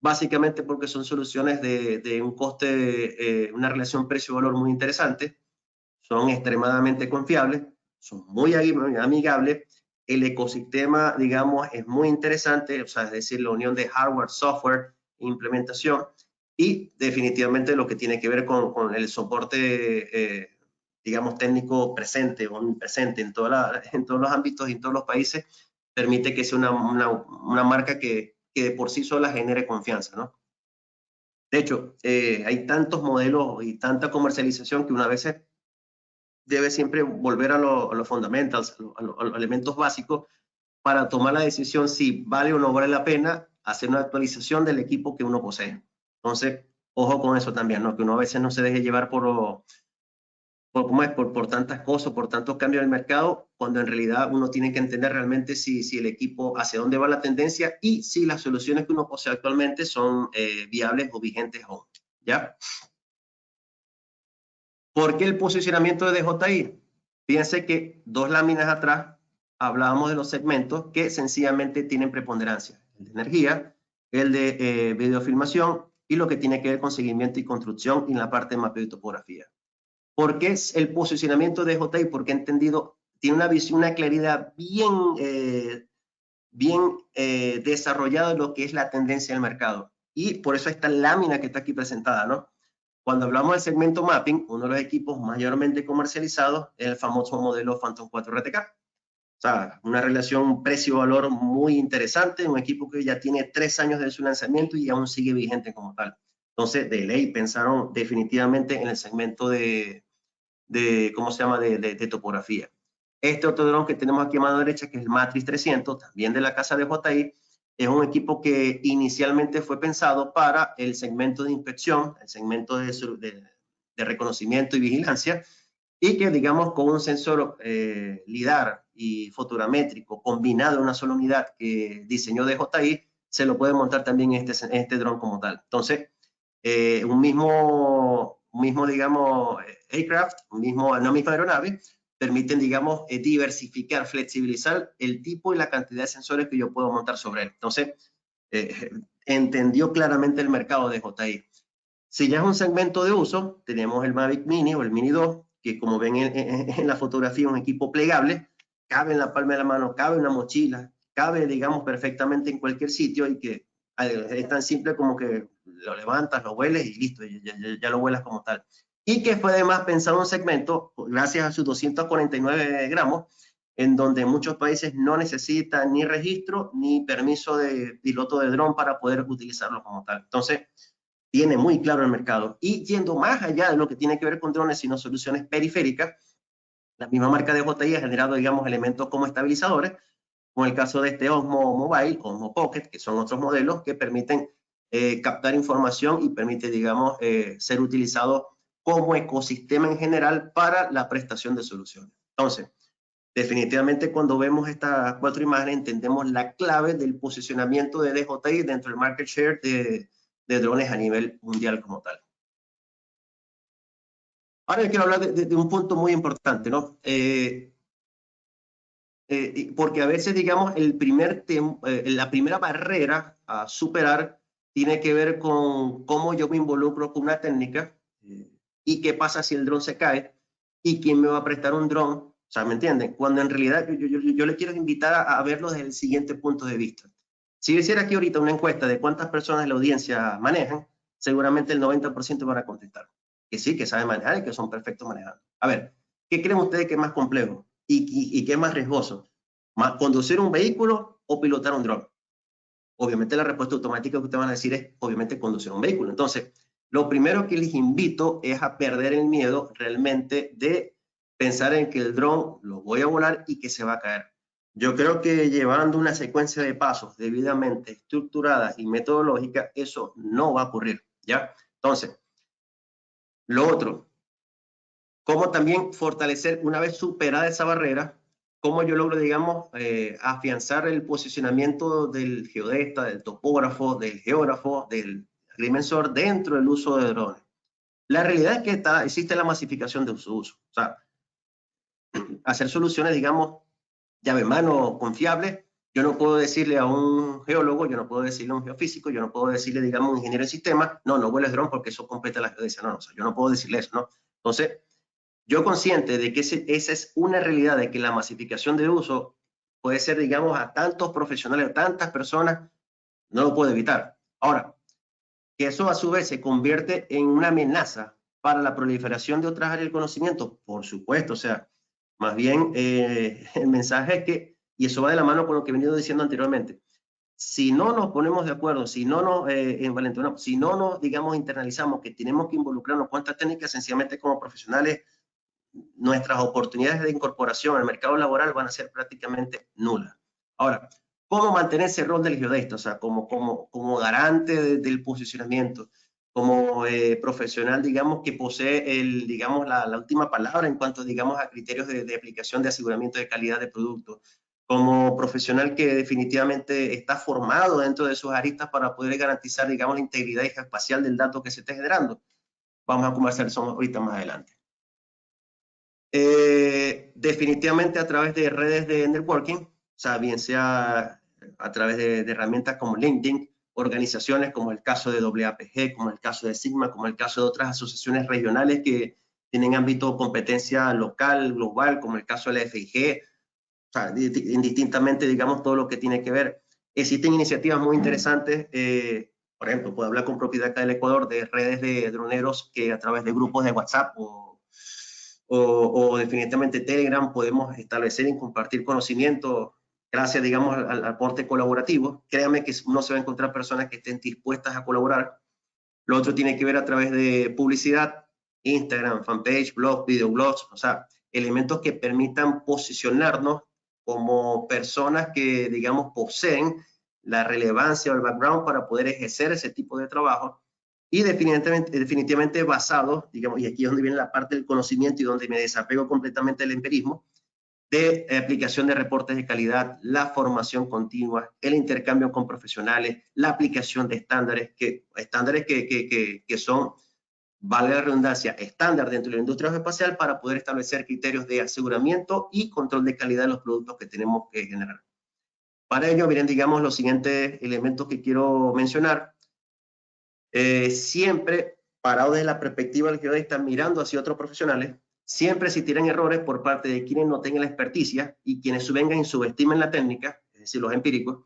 Básicamente porque son soluciones de un coste, una relación precio-valor muy interesante, son extremadamente confiables, son muy amigables, el ecosistema, digamos, es muy interesante, o sea, es decir, la unión de hardware, software, implementación, y definitivamente lo que tiene que ver con el soporte, digamos, técnico presente o omnipresente en todos los ámbitos y en todos los países, permite que sea una marca que de por sí sola genere confianza, ¿no? De hecho, hay tantos modelos y tanta comercialización que una vez debe siempre volver a los fundamentals, a los elementos básicos, para tomar la decisión si vale o no vale la pena hacer una actualización del equipo que uno posee. Entonces, ojo con eso también, ¿no? Que uno a veces no se deje llevar por tantas cosas, por tantos cambios en el mercado, cuando en realidad uno tiene que entender realmente si el equipo, hacia dónde va la tendencia y si las soluciones que uno posee actualmente son viables o vigentes aún, ¿ya? ¿Por qué el posicionamiento de DJI? Fíjense que dos láminas atrás hablábamos de los segmentos que sencillamente tienen preponderancia. El de energía, el de videofilmación y lo que tiene que ver con seguimiento y construcción y en la parte de mapeo y topografía. ¿Por qué es el posicionamiento de DJI? Porque he entendido, tiene una visión, una claridad bien desarrollada de lo que es la tendencia del mercado. Y por eso esta lámina que está aquí presentada, ¿no? Cuando hablamos del segmento mapping, uno de los equipos mayormente comercializados es el famoso modelo Phantom 4 RTK. O sea, una relación precio-valor muy interesante, un equipo que ya tiene 3 años de su lanzamiento y aún sigue vigente como tal. Entonces, de ley, pensaron definitivamente en el segmento ¿cómo se llama?, de topografía. Este otro dron que tenemos aquí a mano derecha, que es el Matrix 300, también de la casa de DJI, es un equipo que inicialmente fue pensado para el segmento de inspección, el segmento de reconocimiento y vigilancia, y que, digamos, con un sensor LIDAR y fotogramétrico combinado en una sola unidad que diseñó DJI, se lo puede montar también en este dron como tal. Entonces, un mismo, digamos, aircraft, una misma aeronave, permiten, digamos, diversificar, flexibilizar el tipo y la cantidad de sensores que yo puedo montar sobre él. Entonces, entendió claramente el mercado de DJI. Si ya es un segmento de uso, tenemos el Mavic Mini o el Mini 2, que como ven en la fotografía es un equipo plegable, cabe en la palma de la mano, cabe en una mochila, cabe, digamos, perfectamente en cualquier sitio y que es tan simple como que lo levantas, lo hueles y listo, ya lo vuelas como tal. Y que fue además pensado un segmento, gracias a sus 249 gramos, en donde muchos países no necesitan ni registro ni permiso de piloto de dron para poder utilizarlo como tal. Entonces, tiene muy claro el mercado. Y yendo más allá de lo que tiene que ver con drones, sino soluciones periféricas, la misma marca de DJI ha generado, digamos, elementos como estabilizadores, con el caso de este Osmo Mobile, Osmo Pocket, que son otros modelos que permiten captar información y permite, digamos, ser utilizado como ecosistema en general para la prestación de soluciones. Entonces, definitivamente cuando vemos estas 4 imágenes entendemos la clave del posicionamiento de DJI dentro del market share de drones a nivel mundial como tal. Ahora quiero hablar de un punto muy importante, ¿no? Porque a veces, digamos, la primera barrera a superar tiene que ver con cómo yo me involucro con una técnica y qué pasa si el dron se cae y quién me va a prestar un dron O sea, ¿me entienden? Cuando en realidad yo le quiero invitar a verlo desde el siguiente punto de vista. Si yo hiciera aquí ahorita una encuesta de cuántas personas de la audiencia manejan, seguramente el 90% van a contestar que sí, que saben manejar y que son perfectos manejando. A ver, ¿qué creen ustedes que es más complejo y qué es más riesgoso? ¿Conducir un vehículo o pilotar un dron? Obviamente la respuesta automática que ustedes van a decir es, obviamente, conducir un vehículo. Entonces, lo primero que les invito es a perder el miedo realmente de pensar en que el dron lo voy a volar y que se va a caer. Yo creo que llevando una secuencia de pasos debidamente estructurada y metodológica, eso no va a ocurrir, ¿ya? Entonces, lo otro, cómo también fortalecer, una vez superada esa barrera, cómo yo logro, digamos, afianzar el posicionamiento del geodesta, del topógrafo, del geógrafo, del agrimensor dentro del uso de drones. La realidad es que existe la masificación de su uso. O sea, hacer soluciones, digamos, llave mano confiables. Yo no puedo decirle a un geólogo, yo no puedo decirle a un geofísico, yo no puedo decirle, digamos, a un ingeniero de sistema, no vueles dron porque eso compete a la geodesia. No, o sea, yo no puedo decirle eso, ¿no? Entonces, yo consciente de que esa es una realidad, de que la masificación de uso puede ser, digamos, a tantos profesionales, a tantas personas, no lo puedo evitar. Ahora, que eso a su vez se convierte en una amenaza para la proliferación de otras áreas del conocimiento, por supuesto, o sea, más bien el mensaje es que, y eso va de la mano con lo que he venido diciendo anteriormente, si no nos ponemos de acuerdo, si no nos envalentonamos, si no nos, digamos, internalizamos que tenemos que involucrarnos con estas técnicas, sencillamente como profesionales, nuestras oportunidades de incorporación al mercado laboral van a ser prácticamente nulas. Ahora, ¿cómo mantener ese rol del geodesta? O sea, como garante del posicionamiento, como profesional, digamos, que posee digamos, la última palabra en cuanto, digamos, a criterios de aplicación de aseguramiento de calidad de producto, como profesional que definitivamente está formado dentro de sus aristas para poder garantizar, digamos, la integridad espacial del dato que se esté generando. Vamos a conversar eso ahorita más adelante. Definitivamente a través de redes de networking, o sea, bien sea a través de herramientas como LinkedIn, organizaciones como el caso de WAPG, como el caso de Sigma, como el caso de otras asociaciones regionales que tienen ámbito de competencia local, global, como el caso de la FIG, o sea, indistintamente, digamos, todo lo que tiene que ver. Existen iniciativas muy interesantes, por ejemplo, puedo hablar con propiedad acá del Ecuador de redes de droneros que a través de grupos de WhatsApp o definitivamente Telegram podemos establecer y compartir conocimiento gracias, digamos, al aporte colaborativo. Créanme que uno se va a encontrar personas que estén dispuestas a colaborar. Lo otro tiene que ver a través de publicidad, Instagram, fanpage, blog, videoblogs, o sea, elementos que permitan posicionarnos como personas que, digamos, poseen la relevancia o el background para poder ejercer ese tipo de trabajo y definitivamente basado, digamos, y aquí es donde viene la parte del conocimiento y donde me desapego completamente del empirismo, de aplicación de reportes de calidad, la formación continua, el intercambio con profesionales, la aplicación de estándares que son, valga la redundancia, estándar dentro de la industria espacial para poder establecer criterios de aseguramiento y control de calidad de los productos que tenemos que generar. Para ello, miren, digamos, los siguientes elementos que quiero mencionar. Siempre parado desde la perspectiva del geodesta, mirando hacia otros profesionales, siempre existirán errores por parte de quienes no tengan la experticia y quienes subvengan y subestimen la técnica, es decir, los empíricos,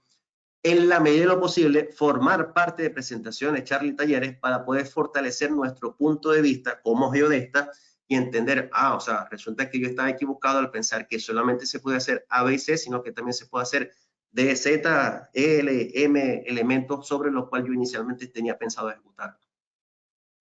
en la medida de lo posible, formar parte de presentaciones, charlas y talleres para poder fortalecer nuestro punto de vista como geodesta y entender, o sea, resulta que yo estaba equivocado al pensar que solamente se puede hacer A, B y C, sino que también se puede hacer D, Z, L, M elementos sobre los cuales yo inicialmente tenía pensado ejecutar.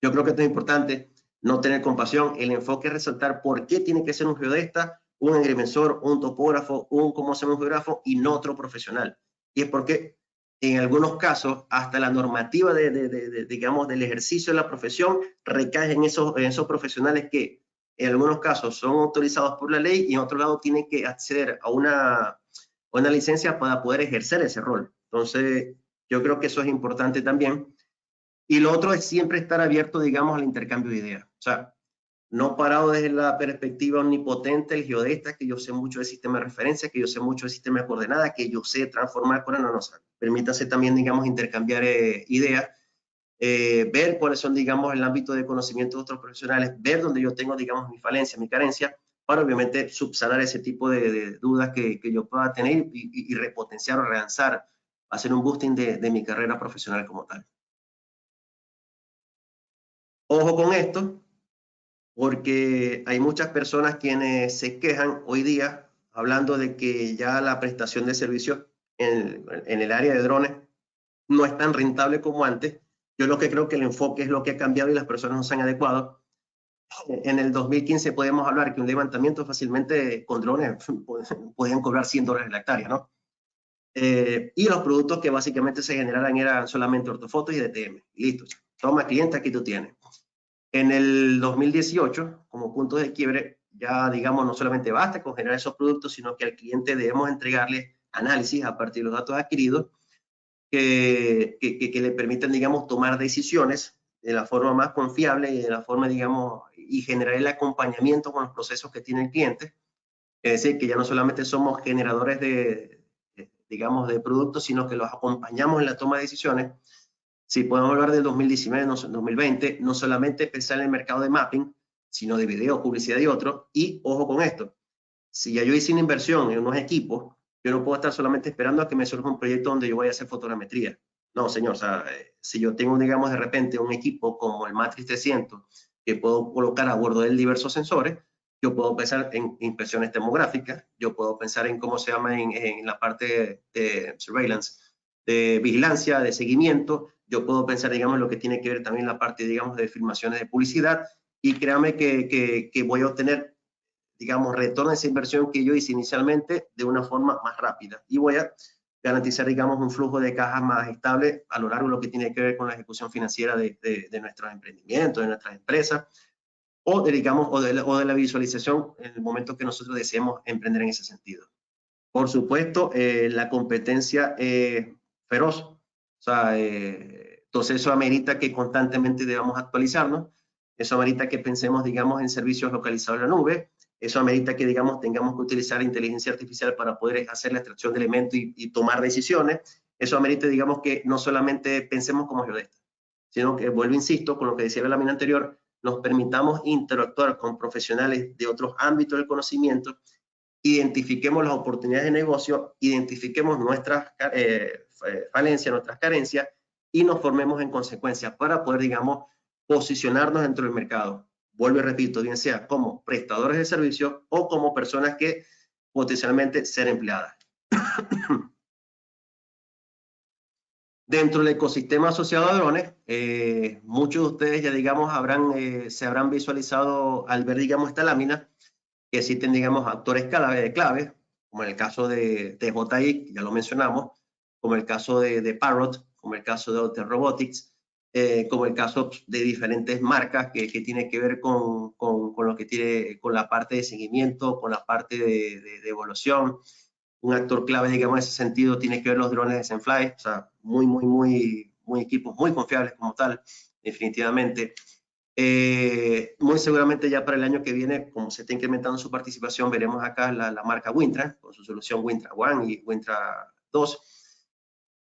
Yo creo que esto es importante, no tener compasión, el enfoque es resaltar por qué tiene que ser un geodesta, un agrimensor, un topógrafo, un geógrafo y no otro profesional. Y es porque en algunos casos hasta la normativa digamos, del ejercicio de la profesión recae en esos profesionales que en algunos casos son autorizados por la ley y en otro lado tienen que acceder a una licencia para poder ejercer ese rol. Entonces, yo creo que eso es importante también. Y lo otro es siempre estar abierto, digamos, al intercambio de ideas. O sea, no parado desde la perspectiva omnipotente, el geodesta, que yo sé mucho del sistema de referencia, que yo sé mucho del sistema de coordenadas, que yo sé transformar con no, permítase también, digamos, intercambiar ideas, ver cuáles son, digamos, el ámbito de conocimiento de otros profesionales, ver dónde yo tengo, digamos, mi falencia, mi carencia, para obviamente subsanar ese tipo de dudas que yo pueda tener y repotenciar o relanzar, hacer un boosting de mi carrera profesional como tal. Ojo con esto, porque hay muchas personas quienes se quejan hoy día hablando de que ya la prestación de servicios en el área de drones no es tan rentable como antes. Yo lo que creo que el enfoque es lo que ha cambiado y las personas no se han adecuado. En el 2015 podemos hablar que un levantamiento fácilmente con drones podían cobrar $100 la hectárea, ¿no? Y los productos que básicamente se generaran eran solamente ortofotos y DTM. Listo. Toma cliente, aquí tú tienes. En el 2018, como punto de quiebre, ya digamos, no solamente basta con generar esos productos, sino que al cliente debemos entregarle análisis a partir de los datos adquiridos que le permitan, digamos, tomar decisiones de la forma más confiable y de la forma, digamos, y generar el acompañamiento con los procesos que tiene el cliente. Es decir, que ya no solamente somos generadores digamos, de productos, sino que los acompañamos en la toma de decisiones. Si podemos hablar del 2019, 2020, no solamente pensar en el mercado de mapping, sino de video, publicidad y otros. Y ojo con esto, si ya yo hice una inversión en unos equipos, yo no puedo estar solamente esperando a que me surja un proyecto donde yo vaya a hacer fotogrametría. No, señor, o sea, si yo tengo, digamos, de repente un equipo como el Matrix 300 que puedo colocar a bordo de diversos sensores, yo puedo pensar en impresiones termográficas, yo puedo pensar en cómo se llama en la parte de surveillance, de vigilancia, de seguimiento, yo puedo pensar, digamos, en lo que tiene que ver también la parte, digamos, de filmaciones de publicidad, y créame que voy a obtener, digamos, retorno a esa inversión que yo hice inicialmente de una forma más rápida. Y voy a garantizar, digamos, un flujo de caja más estable a lo largo de lo que tiene que ver con la ejecución financiera de nuestros emprendimientos, de nuestras empresas, o de, digamos, o de la visualización en el momento que nosotros deseemos emprender en ese sentido. Por supuesto, la competencia feroz. O sea, entonces eso amerita que constantemente debamos actualizarnos. Eso amerita que pensemos, digamos, en servicios localizados en la nube. Eso amerita que, digamos, tengamos que utilizar inteligencia artificial para poder hacer la extracción de elementos y tomar decisiones. Eso amerita, digamos, que no solamente pensemos como geodestas, sino que, vuelvo, insisto, con lo que decía en la lámina anterior, nos permitamos interactuar con profesionales de otros ámbitos del conocimiento, identifiquemos las oportunidades de negocio, identifiquemos nuestras falencias, nuestras carencias, y nos formemos en consecuencia para poder, digamos, posicionarnos dentro del mercado. Vuelvo y repito, bien sea como prestadores de servicios o como personas que potencialmente ser empleadas. Dentro del ecosistema asociado a drones, muchos de ustedes ya, digamos, se habrán visualizado al ver, digamos, esta lámina, que existen, digamos, actores clave, como en el caso de DJI, que ya lo mencionamos, como el caso de Parrot, como el caso de Alter Robotics, como el caso de diferentes marcas que tienen que ver con lo que tiene, con la parte de seguimiento, con la parte de evaluación. Un actor clave, digamos, en ese sentido tiene que ver los drones de Zenfly, o sea, muy equipos muy confiables como tal, definitivamente. Muy seguramente ya para el año que viene, como se está incrementando su participación, veremos acá la marca Wintra, con su solución Wintra One y Wintra 2.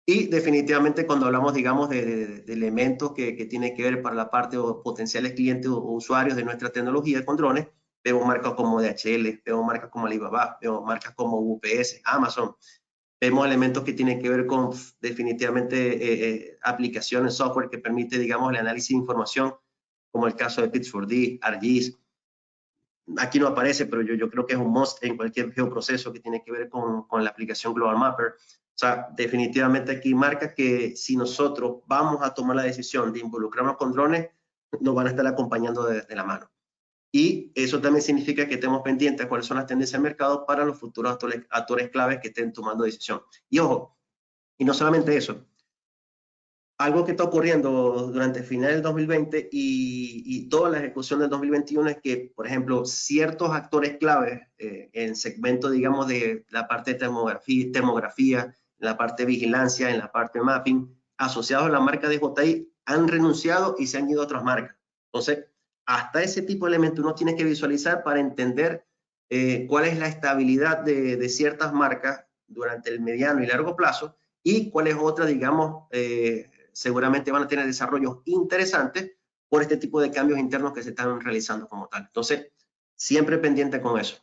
Y definitivamente cuando hablamos, digamos, de elementos que tienen que ver para la parte de potenciales clientes o usuarios de nuestra tecnología con drones, vemos marcas como DHL, vemos marcas como Alibaba, vemos marcas como UPS, Amazon. Vemos elementos que tienen que ver con definitivamente aplicaciones, software que permite, digamos, el análisis de información, como el caso de Pix4D, ArcGIS. Aquí no aparece, pero yo creo que es un must en cualquier geoproceso que tiene que ver con la aplicación Global Mapper. O sea, definitivamente aquí marca que si nosotros vamos a tomar la decisión de involucrarnos con drones, nos van a estar acompañando de la mano. Y eso también significa que estemos pendientes de cuáles son las tendencias del mercado para los futuros actores claves que estén tomando decisión. Y ojo, y no solamente eso, algo que está ocurriendo durante el final del 2020 y toda la ejecución del 2021 es que, por ejemplo, ciertos actores claves en segmento, digamos, de la parte de termografía, en la parte de vigilancia, en la parte de mapping, asociados a la marca de DJI, han renunciado y se han ido a otras marcas. Entonces, hasta ese tipo de elementos uno tiene que visualizar para entender cuál es la estabilidad de ciertas marcas durante el mediano y largo plazo y cuáles otras, digamos, seguramente van a tener desarrollos interesantes por este tipo de cambios internos que se están realizando como tal. Entonces, Siempre pendiente con eso.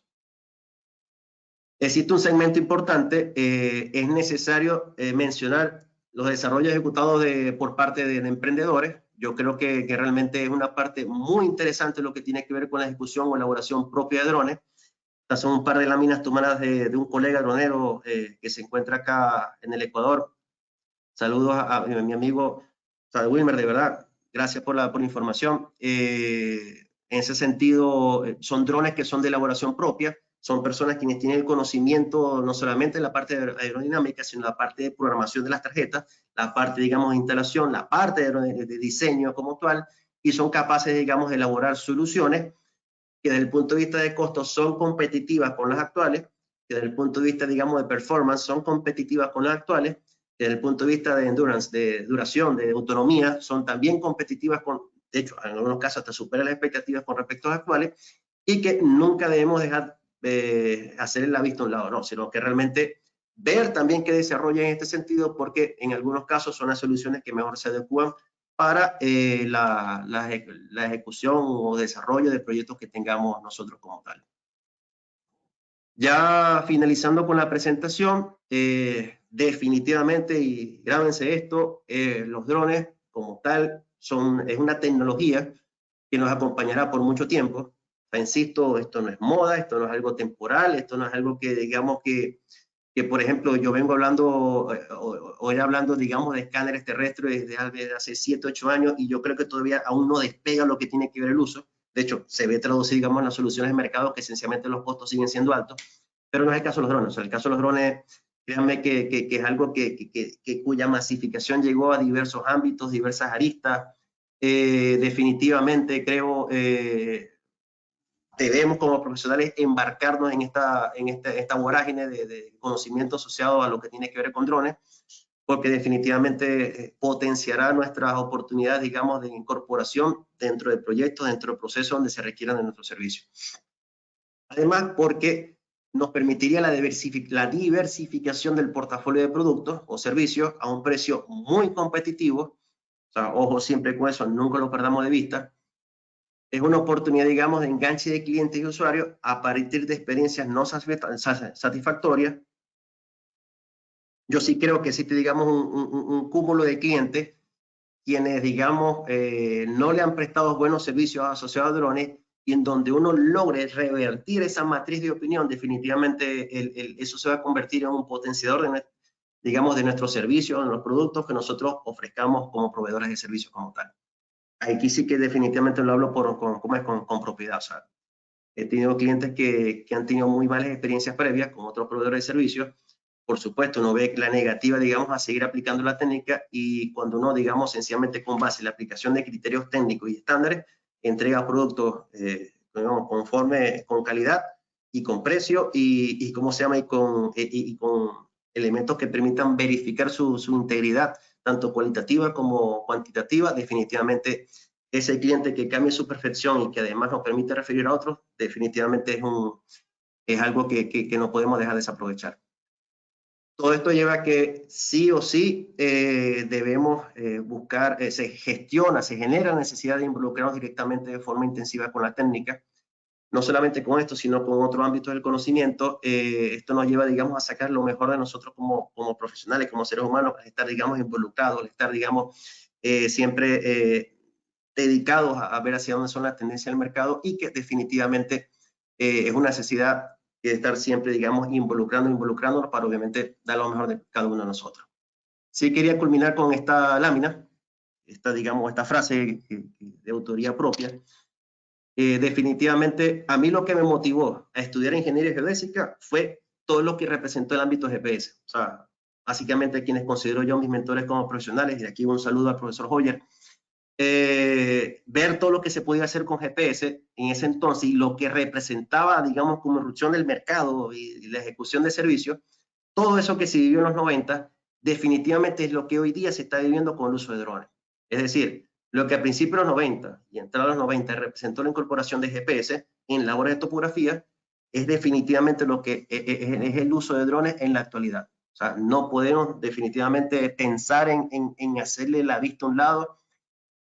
Existe un segmento importante, es necesario mencionar los desarrollos ejecutados por parte de emprendedores. Yo creo que realmente es una parte muy interesante lo que tiene que ver con la ejecución o elaboración propia de drones. Estas son un par de láminas tomadas de un colega dronero que se encuentra acá en el Ecuador. Saludos a mi amigo Wilmer, de verdad. Gracias por la información. En ese sentido, son drones que son de elaboración propia. Son personas quienes tienen el conocimiento no solamente en la parte aerodinámica, sino en la parte de programación de las tarjetas, la parte, digamos, de instalación, la parte de diseño como tal, y son capaces, digamos, de elaborar soluciones que desde el punto de vista de costos son competitivas con las actuales, que desde el punto de vista, digamos, de performance son competitivas con las actuales, desde el punto de vista de endurance, de duración, de autonomía, son también competitivas con, de hecho, en algunos casos hasta superan las expectativas con respecto a las actuales, y que nunca debemos dejar hacer la vista a un lado, no, sino que realmente ver también qué desarrolla en este sentido, porque en algunos casos son las soluciones que mejor se adecuan para la ejecución o desarrollo de proyectos que tengamos nosotros como tal. Ya finalizando con la presentación, definitivamente, y grábense esto, los drones como tal es una tecnología que nos acompañará por mucho tiempo. O sea, insisto, esto no es moda, esto no es algo temporal, esto no es algo que digamos que por ejemplo, yo vengo hablando, hoy hablando, digamos, de escáneres terrestres desde hace 7, 8 años, y yo creo que todavía aún no despega lo que tiene que ver el uso. De hecho, se ve traducido, digamos, en las soluciones de mercado que esencialmente los costos siguen siendo altos, pero no es el caso de los drones. O sea, el caso de los drones, créanme que es algo cuya masificación llegó a diversos ámbitos, diversas aristas. Definitivamente creo debemos como profesionales embarcarnos en esta vorágine de conocimiento asociado a lo que tiene que ver con drones, porque definitivamente potenciará nuestras oportunidades, digamos, de incorporación dentro del proyecto, dentro del proceso donde se requieran de nuestros servicios. Además, porque nos permitiría la diversificación del portafolio de productos o servicios a un precio muy competitivo. O sea, ojo siempre con eso, nunca lo perdamos de vista. Es una oportunidad, digamos, de enganche de clientes y usuarios a partir de experiencias no satisfactorias. Yo sí creo que existe, digamos, un cúmulo de clientes quienes, digamos, no le han prestado buenos servicios asociados a drones, y en donde uno logre revertir esa matriz de opinión, definitivamente eso se va a convertir en un potenciador de, digamos, de nuestros servicios, en los productos que nosotros ofrezcamos como proveedores de servicios como tal. Aquí sí que definitivamente lo hablo con propiedad. O sea, he tenido clientes que han tenido muy malas experiencias previas con otros proveedores de servicios. Por supuesto, uno ve la negativa, digamos, a seguir aplicando la técnica, y cuando uno, digamos, sencillamente con base en la aplicación de criterios técnicos y estándares, entrega productos, digamos, conforme, con calidad y con precio y ¿cómo se llama? Y con elementos que permitan verificar su integridad, tanto cualitativa como cuantitativa. Definitivamente ese cliente que cambie su perfección y que además nos permite referir a otros, definitivamente es algo que no podemos dejar desaprovechar. Todo esto lleva a que sí o sí debemos buscar, se genera la necesidad de involucrarnos directamente de forma intensiva con la técnica, no solamente con esto, sino con otros ámbitos del conocimiento. Esto nos lleva, digamos, a sacar lo mejor de nosotros como profesionales, como seres humanos, a estar, digamos, involucrados, a estar, digamos, siempre dedicados a ver hacia dónde son las tendencias del mercado, y que definitivamente es una necesidad de estar siempre, digamos, involucrándonos para obviamente dar lo mejor de cada uno de nosotros. Sí quería culminar con esta lámina, digamos, esta frase de autoría propia. Definitivamente, a mí lo que me motivó a estudiar ingeniería geodésica fue todo lo que representó el ámbito GPS. O sea, básicamente quienes considero yo mis mentores como profesionales, y aquí un saludo al profesor Hoyer. Ver todo lo que se podía hacer con GPS en ese entonces y lo que representaba, digamos, como irrupción del mercado y la ejecución de servicios, todo eso que se vivió en los 90, definitivamente es lo que hoy día se está viviendo con el uso de drones. Es decir, lo que a principios de los 90 y entrada a los 90 representó la incorporación de GPS en labores de topografía, es definitivamente lo que es el uso de drones en la actualidad. O sea, no podemos definitivamente pensar en hacerle la vista a un lado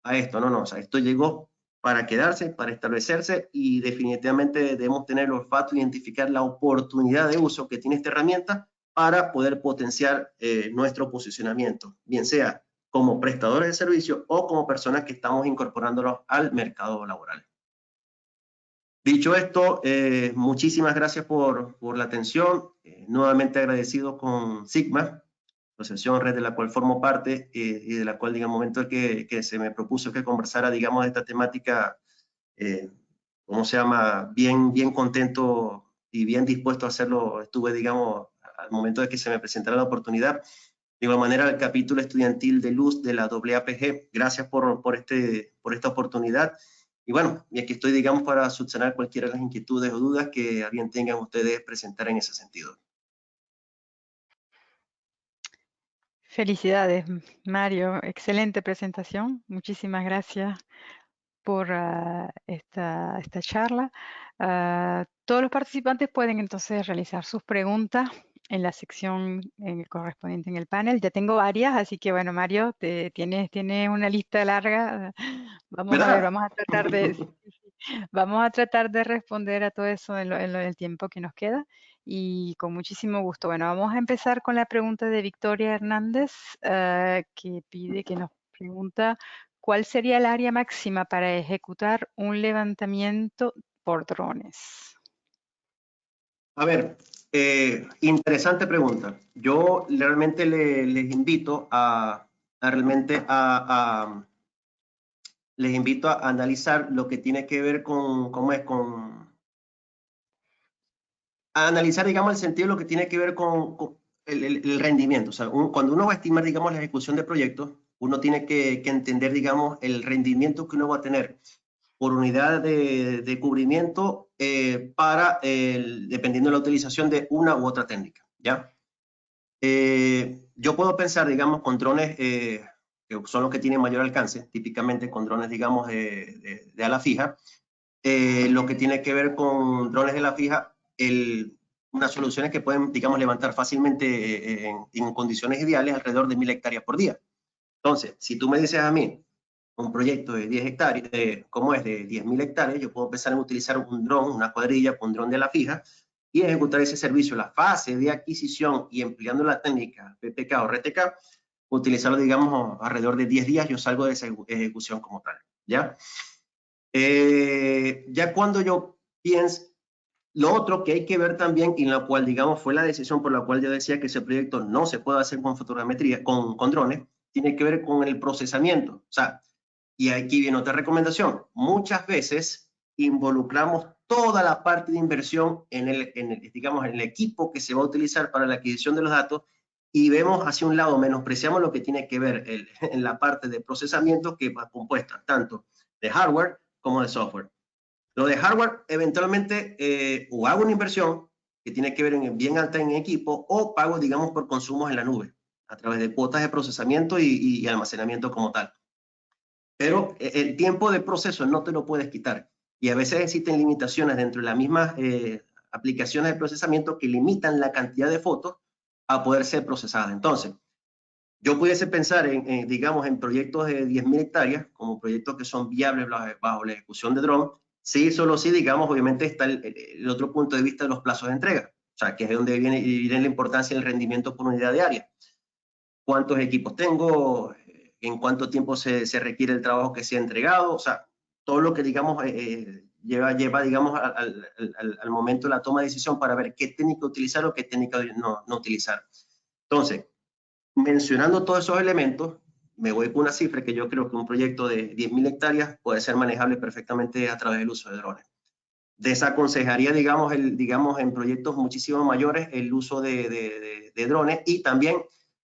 a esto, no, o sea, esto llegó para quedarse, para establecerse, y definitivamente debemos tener el olfato, identificar la oportunidad de uso que tiene esta herramienta para poder potenciar nuestro posicionamiento, bien sea como prestadores de servicio o como personas que estamos incorporándonos al mercado laboral. Dicho esto, muchísimas gracias por la atención. Nuevamente agradecido con Sigma, asociación red de la cual formo parte y de la cual, digamos, momento que se me propuso que conversara, digamos, de esta temática, ¿cómo se llama? Bien contento y bien dispuesto a hacerlo. Estuve, digamos, al momento de que se me presentara la oportunidad. De igual manera, el capítulo estudiantil de Luz de la AAPG, gracias por esta oportunidad. Y bueno, y aquí estoy, digamos, para subsanar cualquiera de las inquietudes o dudas que bien tengan ustedes presentar en ese sentido. Felicidades, Mario. Excelente presentación. Muchísimas gracias por esta charla. Todos los participantes pueden entonces realizar sus preguntas en la sección correspondiente en el panel. Ya tengo varias, así que bueno, Mario, tienes una lista larga. Vamos a ver, ¿Verdad? vamos a tratar de, sí, sí, sí. Vamos a tratar de responder a todo eso en el tiempo que nos queda y con muchísimo gusto. Bueno, vamos a empezar con la pregunta de Victoria Hernández, que nos pregunta: ¿cuál sería el área máxima para ejecutar un levantamiento por drones? A ver, interesante pregunta. Yo realmente les invito les invito a analizar lo que tiene que ver a analizar, digamos, el sentido de lo que tiene que ver con el rendimiento. O sea, cuando uno va a estimar, digamos, la ejecución de proyectos, uno tiene que entender, digamos, el rendimiento que uno va a tener por unidad de cubrimiento dependiendo de la utilización de una u otra técnica, ¿ya? Yo puedo pensar, digamos, con drones que son los que tienen mayor alcance, típicamente con drones, digamos, de ala fija. Lo que tiene que ver con drones de ala fija, unas soluciones que pueden, digamos, levantar fácilmente en condiciones ideales alrededor de 1000 hectáreas por día. Entonces, si tú me dices a mí, un proyecto de 10 hectáreas, como es de 10.000 hectáreas, yo puedo empezar a utilizar un dron, una cuadrilla con un dron de ala fija y ejecutar ese servicio, la fase de adquisición y empleando la técnica PPK o RTK, utilizarlo, digamos, alrededor de 10 días, yo salgo de esa ejecución como tal, ¿ya? Ya cuando yo pienso, lo otro que hay que ver también, y en la cual, digamos, fue la decisión por la cual yo decía que ese proyecto no se puede hacer con fotogrametría, con drones, tiene que ver con el procesamiento. O sea, y aquí viene otra recomendación. Muchas veces involucramos toda la parte de inversión digamos, en el equipo que se va a utilizar para la adquisición de los datos y vemos hacia un lado, menospreciamos lo que tiene que ver en la parte de procesamiento que va compuesta tanto de hardware como de software. Lo de hardware, eventualmente, o hago una inversión que tiene que ver bien alta en equipo o pago, digamos, por consumos en la nube a través de cuotas de procesamiento y almacenamiento como tal. Pero el tiempo de proceso no te lo puedes quitar. Y a veces existen limitaciones dentro de las mismas aplicaciones de procesamiento que limitan la cantidad de fotos a poder ser procesadas. Entonces, yo pudiese pensar digamos, en proyectos de 10.000 hectáreas, como proyectos que son viables bajo la ejecución de dron. Sí, solo sí, digamos, obviamente está el otro punto de vista de los plazos de entrega. O sea, que es donde viene la importancia del rendimiento por unidad diaria. ¿Cuántos equipos tengo? ¿En cuánto tiempo se requiere el trabajo que sea entregado? O sea, todo lo que, digamos, lleva digamos, al momento de la toma de decisión para ver qué técnica utilizar o qué técnica no utilizar. Entonces, mencionando todos esos elementos, me voy con una cifra que yo creo que un proyecto de 10.000 hectáreas puede ser manejable perfectamente a través del uso de drones. Desaconsejaría, digamos, en proyectos muchísimo mayores el uso de drones y también,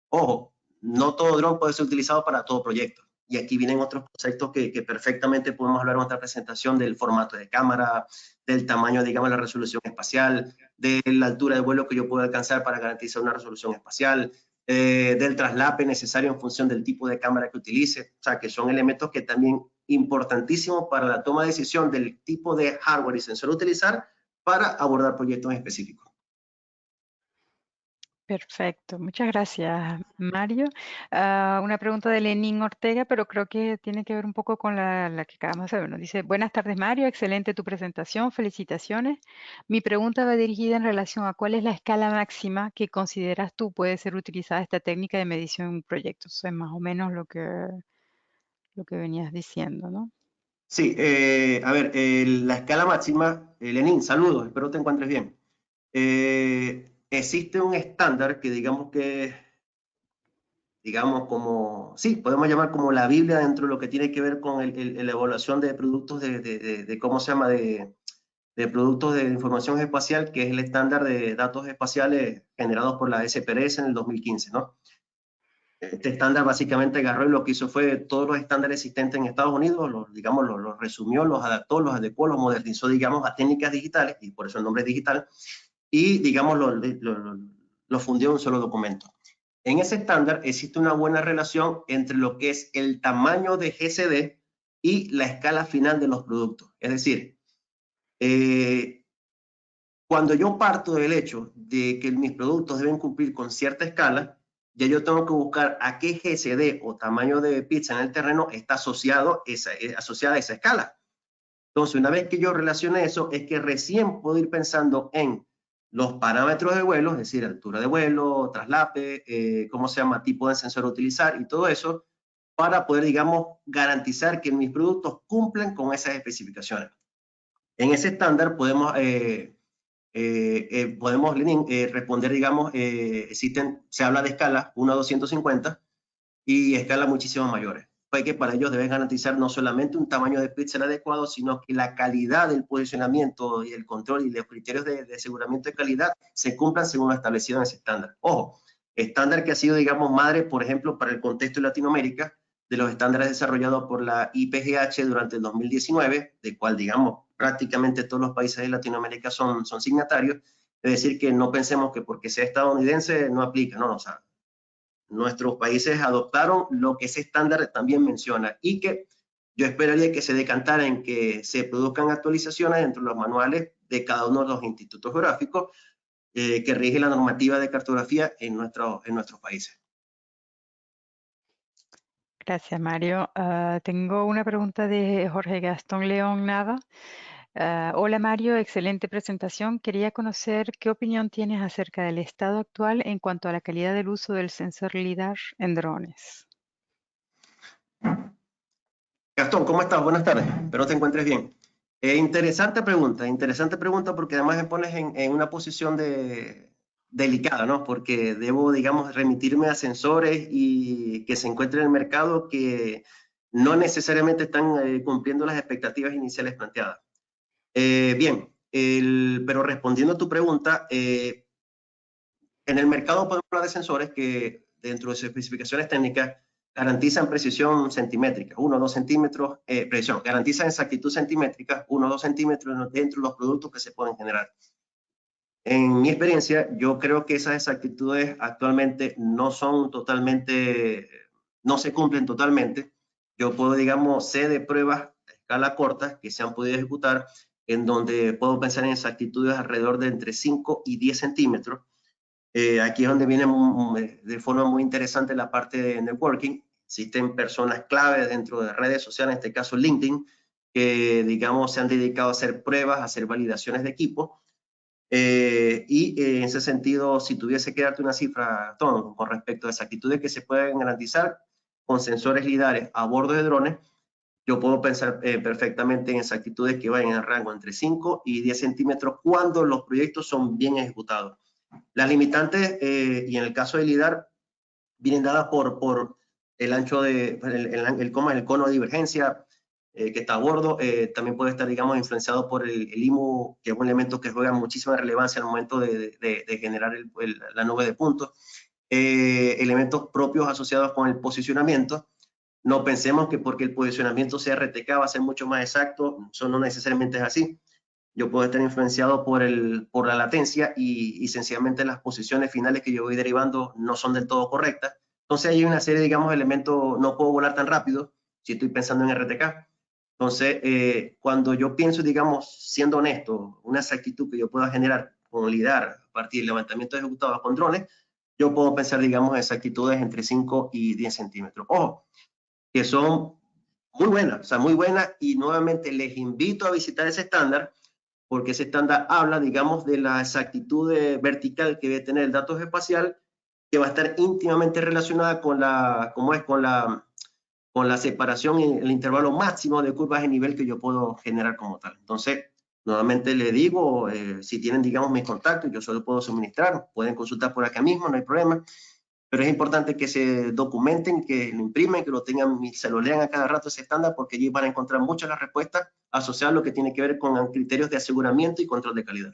ojo, no todo dron puede ser utilizado para todo proyecto. Y aquí vienen otros conceptos que perfectamente podemos hablar en otra presentación del formato de cámara, del tamaño, digamos, de la resolución espacial, de la altura de vuelo que yo puedo alcanzar para garantizar una resolución espacial, del traslape necesario en función del tipo de cámara que utilice. O sea, que son elementos que también importantísimos para la toma de decisión del tipo de hardware y sensor a utilizar para abordar proyectos específicos. Perfecto, muchas gracias, Mario. Una pregunta de Lenín Ortega, pero creo que tiene que ver un poco con la que acabamos de ver. Nos dice, buenas tardes, Mario, excelente tu presentación, felicitaciones. Mi pregunta va dirigida en relación a cuál es la escala máxima que consideras tú puede ser utilizada esta técnica de medición en un proyecto. Eso es más o menos lo que venías diciendo, ¿no? Sí, a ver, la escala máxima, Lenín, saludos, espero te encuentres bien. Existe un estándar que digamos como, sí, podemos llamar como la Biblia dentro de lo que tiene que ver con la evaluación de productos ¿cómo se llama? De productos de información espacial, que es el estándar de datos espaciales generados por la SPRS en el 2015, ¿no? Este estándar básicamente agarró y lo que hizo fue todos los estándares existentes en Estados Unidos, los resumió, los adaptó, los adecuó, los modernizó, digamos, a técnicas digitales, y por eso el nombre es digital, y, digamos, lo fundió en un solo documento. En ese estándar existe una buena relación entre lo que es el tamaño de GCD y la escala final de los productos. Es decir, eh, cuando yo parto del hecho de que mis productos deben cumplir con cierta escala, ya yo tengo que buscar a qué GCD o tamaño de pizza en el terreno está asociada a esa escala. Entonces, una vez que yo relacione eso, es que recién puedo ir pensando en los parámetros de vuelo, es decir, altura de vuelo, traslape, cómo se llama, tipo de sensor a utilizar y todo eso, para poder, digamos, garantizar que mis productos cumplen con esas especificaciones. En ese estándar podemos Lenin, responder, digamos, se habla de escalas 1 a 250 y escalas muchísimo mayores. Pues que para ellos deben garantizar no solamente un tamaño de píxel adecuado, sino que la calidad del posicionamiento y el control y los criterios de aseguramiento de calidad se cumplan según lo establecido en ese estándar. Ojo, estándar que ha sido, digamos, madre, por ejemplo, para el contexto de Latinoamérica, de los estándares desarrollados por la IPGH durante el 2019, de cual, digamos, prácticamente todos los países de Latinoamérica son signatarios. Es decir, que no pensemos que porque sea estadounidense no aplica, no, o sea, nuestros países adoptaron lo que ese estándar también menciona y que yo esperaría que se decantara en que se produzcan actualizaciones dentro de los manuales de cada uno de los institutos geográficos que rige la normativa de cartografía en nuestros países. Gracias, Mario. Tengo una pregunta de Jorge Gastón León Nava. Hola, Mario, excelente presentación. Quería conocer qué opinión tienes acerca del estado actual en cuanto a la calidad del uso del sensor LIDAR en drones. Gastón, ¿cómo estás? Buenas tardes. Espero te encuentres bien. Interesante pregunta porque además me pones en una posición delicada, ¿no? Porque debo, digamos, remitirme a sensores y que se encuentren en el mercado que no necesariamente están cumpliendo las expectativas iniciales planteadas. Bien, pero respondiendo a tu pregunta, en el mercado podemos hablar de sensores que dentro de sus especificaciones técnicas garantizan precisión centimétrica, 1 o 2 centímetros, precisión, garantizan exactitud centimétrica, 1 o 2 centímetros dentro de los productos que se pueden generar. En mi experiencia, yo creo que esas exactitudes actualmente no son totalmente, no se cumplen totalmente. Yo puedo, digamos, sé de pruebas a escala corta que se han podido ejecutar en donde puedo pensar en exactitudes alrededor de entre 5 y 10 centímetros. Aquí es donde viene de forma muy interesante la parte de networking. Existen personas clave dentro de redes sociales, en este caso LinkedIn, que digamos se han dedicado a hacer pruebas, a hacer validaciones de equipo. En ese sentido, si tuviese que darte una cifra, Tom, con respecto a exactitudes que se pueden garantizar con sensores lidares a bordo de drones, yo puedo pensar perfectamente en exactitudes que vayan en el rango entre 5 y 10 centímetros cuando los proyectos son bien ejecutados. Las limitantes, y en el caso de LIDAR, vienen dadas por el ancho el cono de divergencia que está a bordo. También puede estar, digamos, influenciado por el IMU, que es un elemento que juega muchísima relevancia al momento de generar la nube de puntos. Elementos propios asociados con el posicionamiento. No pensemos que porque el posicionamiento sea RTK va a ser mucho más exacto, eso no necesariamente es así. Yo puedo estar influenciado por la latencia y sencillamente las posiciones finales que yo voy derivando no son del todo correctas. Entonces hay una serie, digamos, de elementos, no puedo volar tan rápido si estoy pensando en RTK. Entonces, cuando yo pienso, digamos, siendo honesto, una exactitud que yo pueda generar con LIDAR a partir del levantamiento ejecutado con drones, yo puedo pensar, digamos, exactitudes entre 5 y 10 centímetros. Ojo, que son muy buenas, o sea, muy buenas, y nuevamente les invito a visitar ese estándar, porque ese estándar habla, digamos, de la exactitud vertical que debe tener el dato espacial, que va a estar íntimamente relacionada con la, ¿cómo es? Con la separación en el intervalo máximo de curvas de nivel que yo puedo generar como tal. Entonces, nuevamente le digo, si tienen, digamos, mis contactos, yo solo puedo suministrar, pueden consultar por acá mismo, no hay problema, pero es importante que se documenten, que lo imprimen, que lo tengan, se lo lean a cada rato ese estándar, porque allí van a encontrar muchas las respuestas asociadas a lo que tiene que ver con criterios de aseguramiento y control de calidad.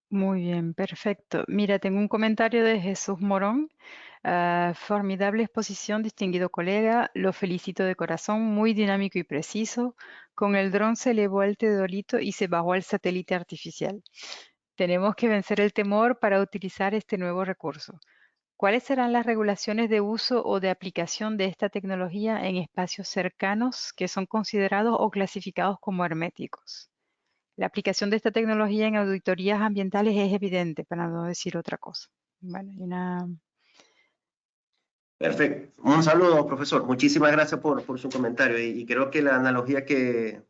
Muy bien, perfecto. Mira, tengo un comentario de Jesús Morón. Formidable exposición, distinguido colega. Lo felicito de corazón, muy dinámico y preciso. Con el dron se elevó el teodolito y se bajó al satélite artificial. Tenemos que vencer el temor para utilizar este nuevo recurso. ¿Cuáles serán las regulaciones de uso o de aplicación de esta tecnología en espacios cercanos que son considerados o clasificados como herméticos? La aplicación de esta tecnología en auditorías ambientales es evidente, para no decir otra cosa. Bueno, y una... Perfecto. Un saludo, profesor. Muchísimas gracias por su comentario. Y creo que la analogía que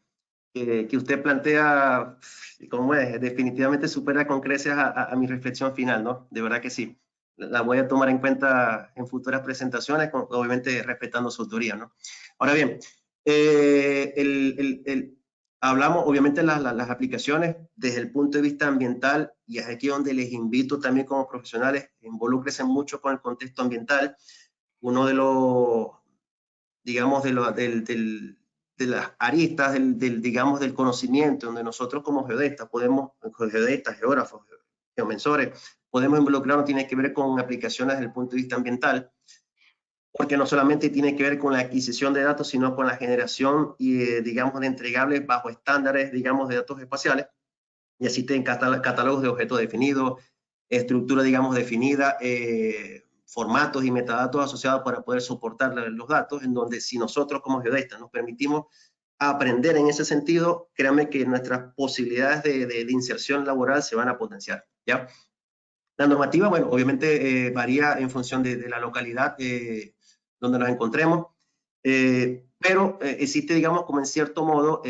usted plantea, como es, definitivamente supera con creces a mi reflexión final, ¿no? De verdad que sí. La voy a tomar en cuenta en futuras presentaciones, obviamente respetando su autoría, ¿no? Ahora bien, hablamos obviamente de las aplicaciones desde el punto de vista ambiental, y es aquí donde les invito también como profesionales, involúcrense mucho con el contexto ambiental. Uno de los, digamos, de las aristas digamos, del conocimiento, donde nosotros como geodestas, geógrafos, geomensores, podemos involucrarnos, tiene que ver con aplicaciones desde el punto de vista ambiental, porque no solamente tiene que ver con la adquisición de datos, sino con la generación y, digamos, de entregables bajo estándares, digamos, de datos espaciales, y así tienen catálogos de objetos definidos, estructura, digamos, definida, formatos y metadatos asociados para poder soportar los datos, en donde si nosotros como geodestas nos permitimos aprender en ese sentido, créanme que nuestras posibilidades de inserción laboral se van a potenciar, ¿ya? La normativa, bueno, obviamente varía en función de la localidad donde nos encontremos, pero existe, digamos, como en cierto modo,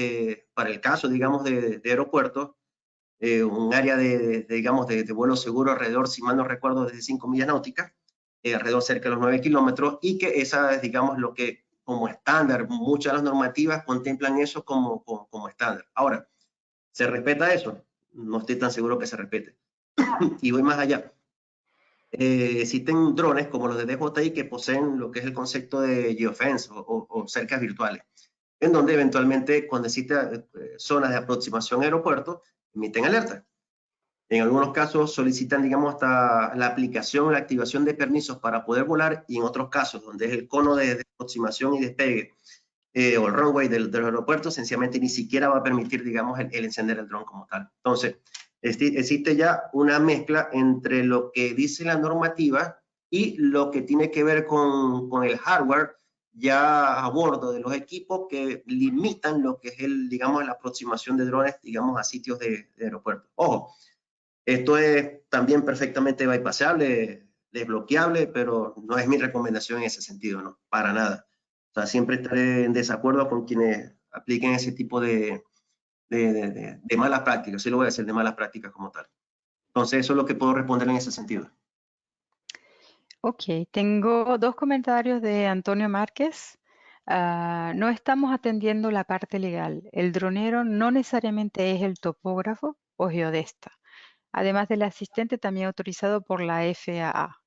para el caso, digamos, de aeropuertos, un área digamos, de vuelo seguro alrededor, si mal no recuerdo, de 5 millas náuticas, alrededor cerca de los 9 kilómetros, y que esa es, digamos, lo que como estándar, muchas de las normativas contemplan eso como estándar. Ahora, ¿se respeta eso? No estoy tan seguro que se respete. Y voy más allá. Existen drones como los de DJI que poseen lo que es el concepto de geofence o cercas virtuales, en donde eventualmente cuando existe zonas de aproximación a aeropuertos, emiten alertas. En algunos casos solicitan, digamos, hasta la aplicación, la activación de permisos para poder volar, y en otros casos, donde es el cono de aproximación y despegue o el runway del aeropuerto, sencillamente ni siquiera va a permitir, digamos, el encender el dron como tal. Entonces, existe ya una mezcla entre lo que dice la normativa y lo que tiene que ver con el hardware ya a bordo de los equipos, que limitan lo que es digamos, la aproximación de drones, digamos, a sitios de aeropuertos. Ojo, esto es también perfectamente bypassable, desbloqueable, pero no es mi recomendación en ese sentido, ¿no? Para nada. O sea, siempre estaré en desacuerdo con quienes apliquen ese tipo de malas prácticas. Sí lo voy a decir, de malas prácticas como tal. Entonces, eso es lo que puedo responder en ese sentido. Ok, tengo dos comentarios de Antonio Márquez. No estamos atendiendo la parte legal. El dronero no necesariamente es el topógrafo o geodesta, además del asistente también autorizado por la FAA,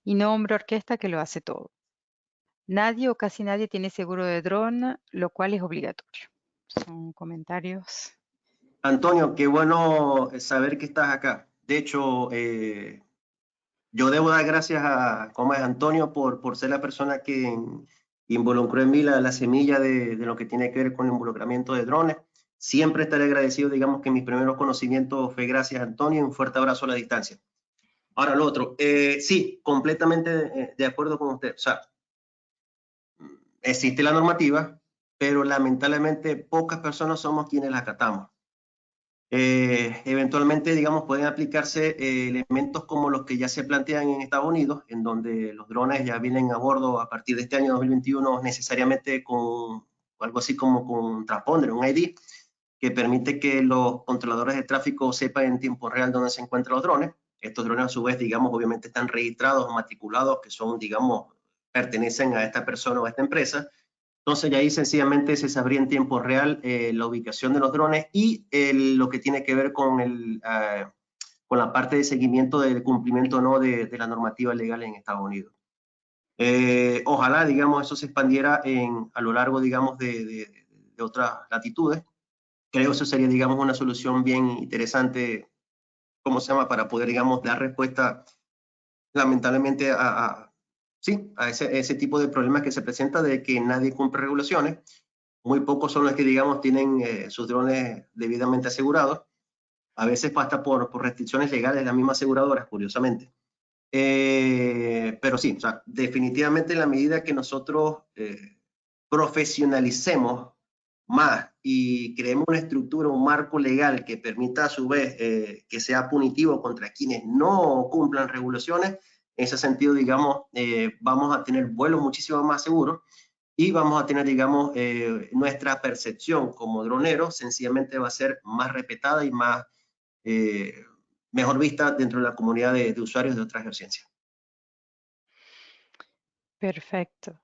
y no hombre orquesta que lo hace todo. Nadie o casi nadie tiene seguro de dron, lo cual es obligatorio. Son comentarios. Antonio, qué bueno saber que estás acá. De hecho, yo debo dar gracias como es Antonio, por ser la persona que involucró en mí la semilla de lo que tiene que ver con el involucramiento de drones. Siempre estaré agradecido, digamos, que mis primeros conocimientos fue gracias a Antonio. Un fuerte abrazo a la distancia. Ahora lo otro, sí, completamente de acuerdo con usted. O sea, existe la normativa, pero lamentablemente pocas personas somos quienes la acatamos. Eventualmente, digamos, pueden aplicarse elementos como los que ya se plantean en Estados Unidos, en donde los drones ya vienen a bordo a partir de este año 2021 necesariamente con algo así como con un transponder, un ID, que permite que los controladores de tráfico sepan en tiempo real dónde se encuentran los drones. Estos drones a su vez, digamos, obviamente están registrados o matriculados, que son, digamos, pertenecen a esta persona o a esta empresa. Entonces, ya ahí sencillamente se sabría en tiempo real la ubicación de los drones y lo que tiene que ver con la parte de seguimiento del cumplimiento o no de la normativa legal en Estados Unidos. Ojalá, digamos, eso se expandiera a lo largo, digamos, de otras latitudes. Creo que eso sería, digamos, una solución bien interesante, ¿cómo se llama? Para poder, digamos, dar respuesta lamentablemente sí, a ese tipo de problemas que se presenta de que nadie cumple regulaciones. Muy pocos son los que, digamos, tienen sus drones debidamente asegurados. A veces hasta por restricciones legales de las mismas aseguradoras, curiosamente. Pero sí, o sea, definitivamente en la medida que nosotros profesionalicemos más y creemos una estructura, un marco legal que permita a su vez que sea punitivo contra quienes no cumplan regulaciones, en ese sentido, digamos, vamos a tener vuelos muchísimo más seguros y vamos a tener, digamos, nuestra percepción como droneros sencillamente va a ser más respetada y más, mejor vista dentro de la comunidad de usuarios de otras geociencias. Perfecto.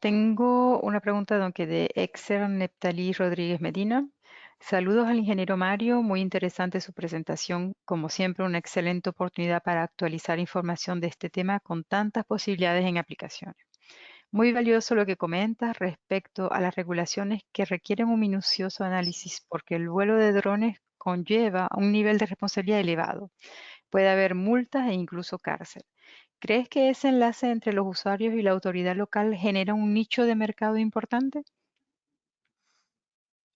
Tengo una pregunta de Exer Neptalí Rodríguez Medina. Saludos al ingeniero Mario, muy interesante su presentación. Como siempre, una excelente oportunidad para actualizar información de este tema con tantas posibilidades en aplicaciones. Muy valioso lo que comentas respecto a las regulaciones que requieren un minucioso análisis porque el vuelo de drones conlleva un nivel de responsabilidad elevado. Puede haber multas e incluso cárcel. ¿Crees que ese enlace entre los usuarios y la autoridad local genera un nicho de mercado importante?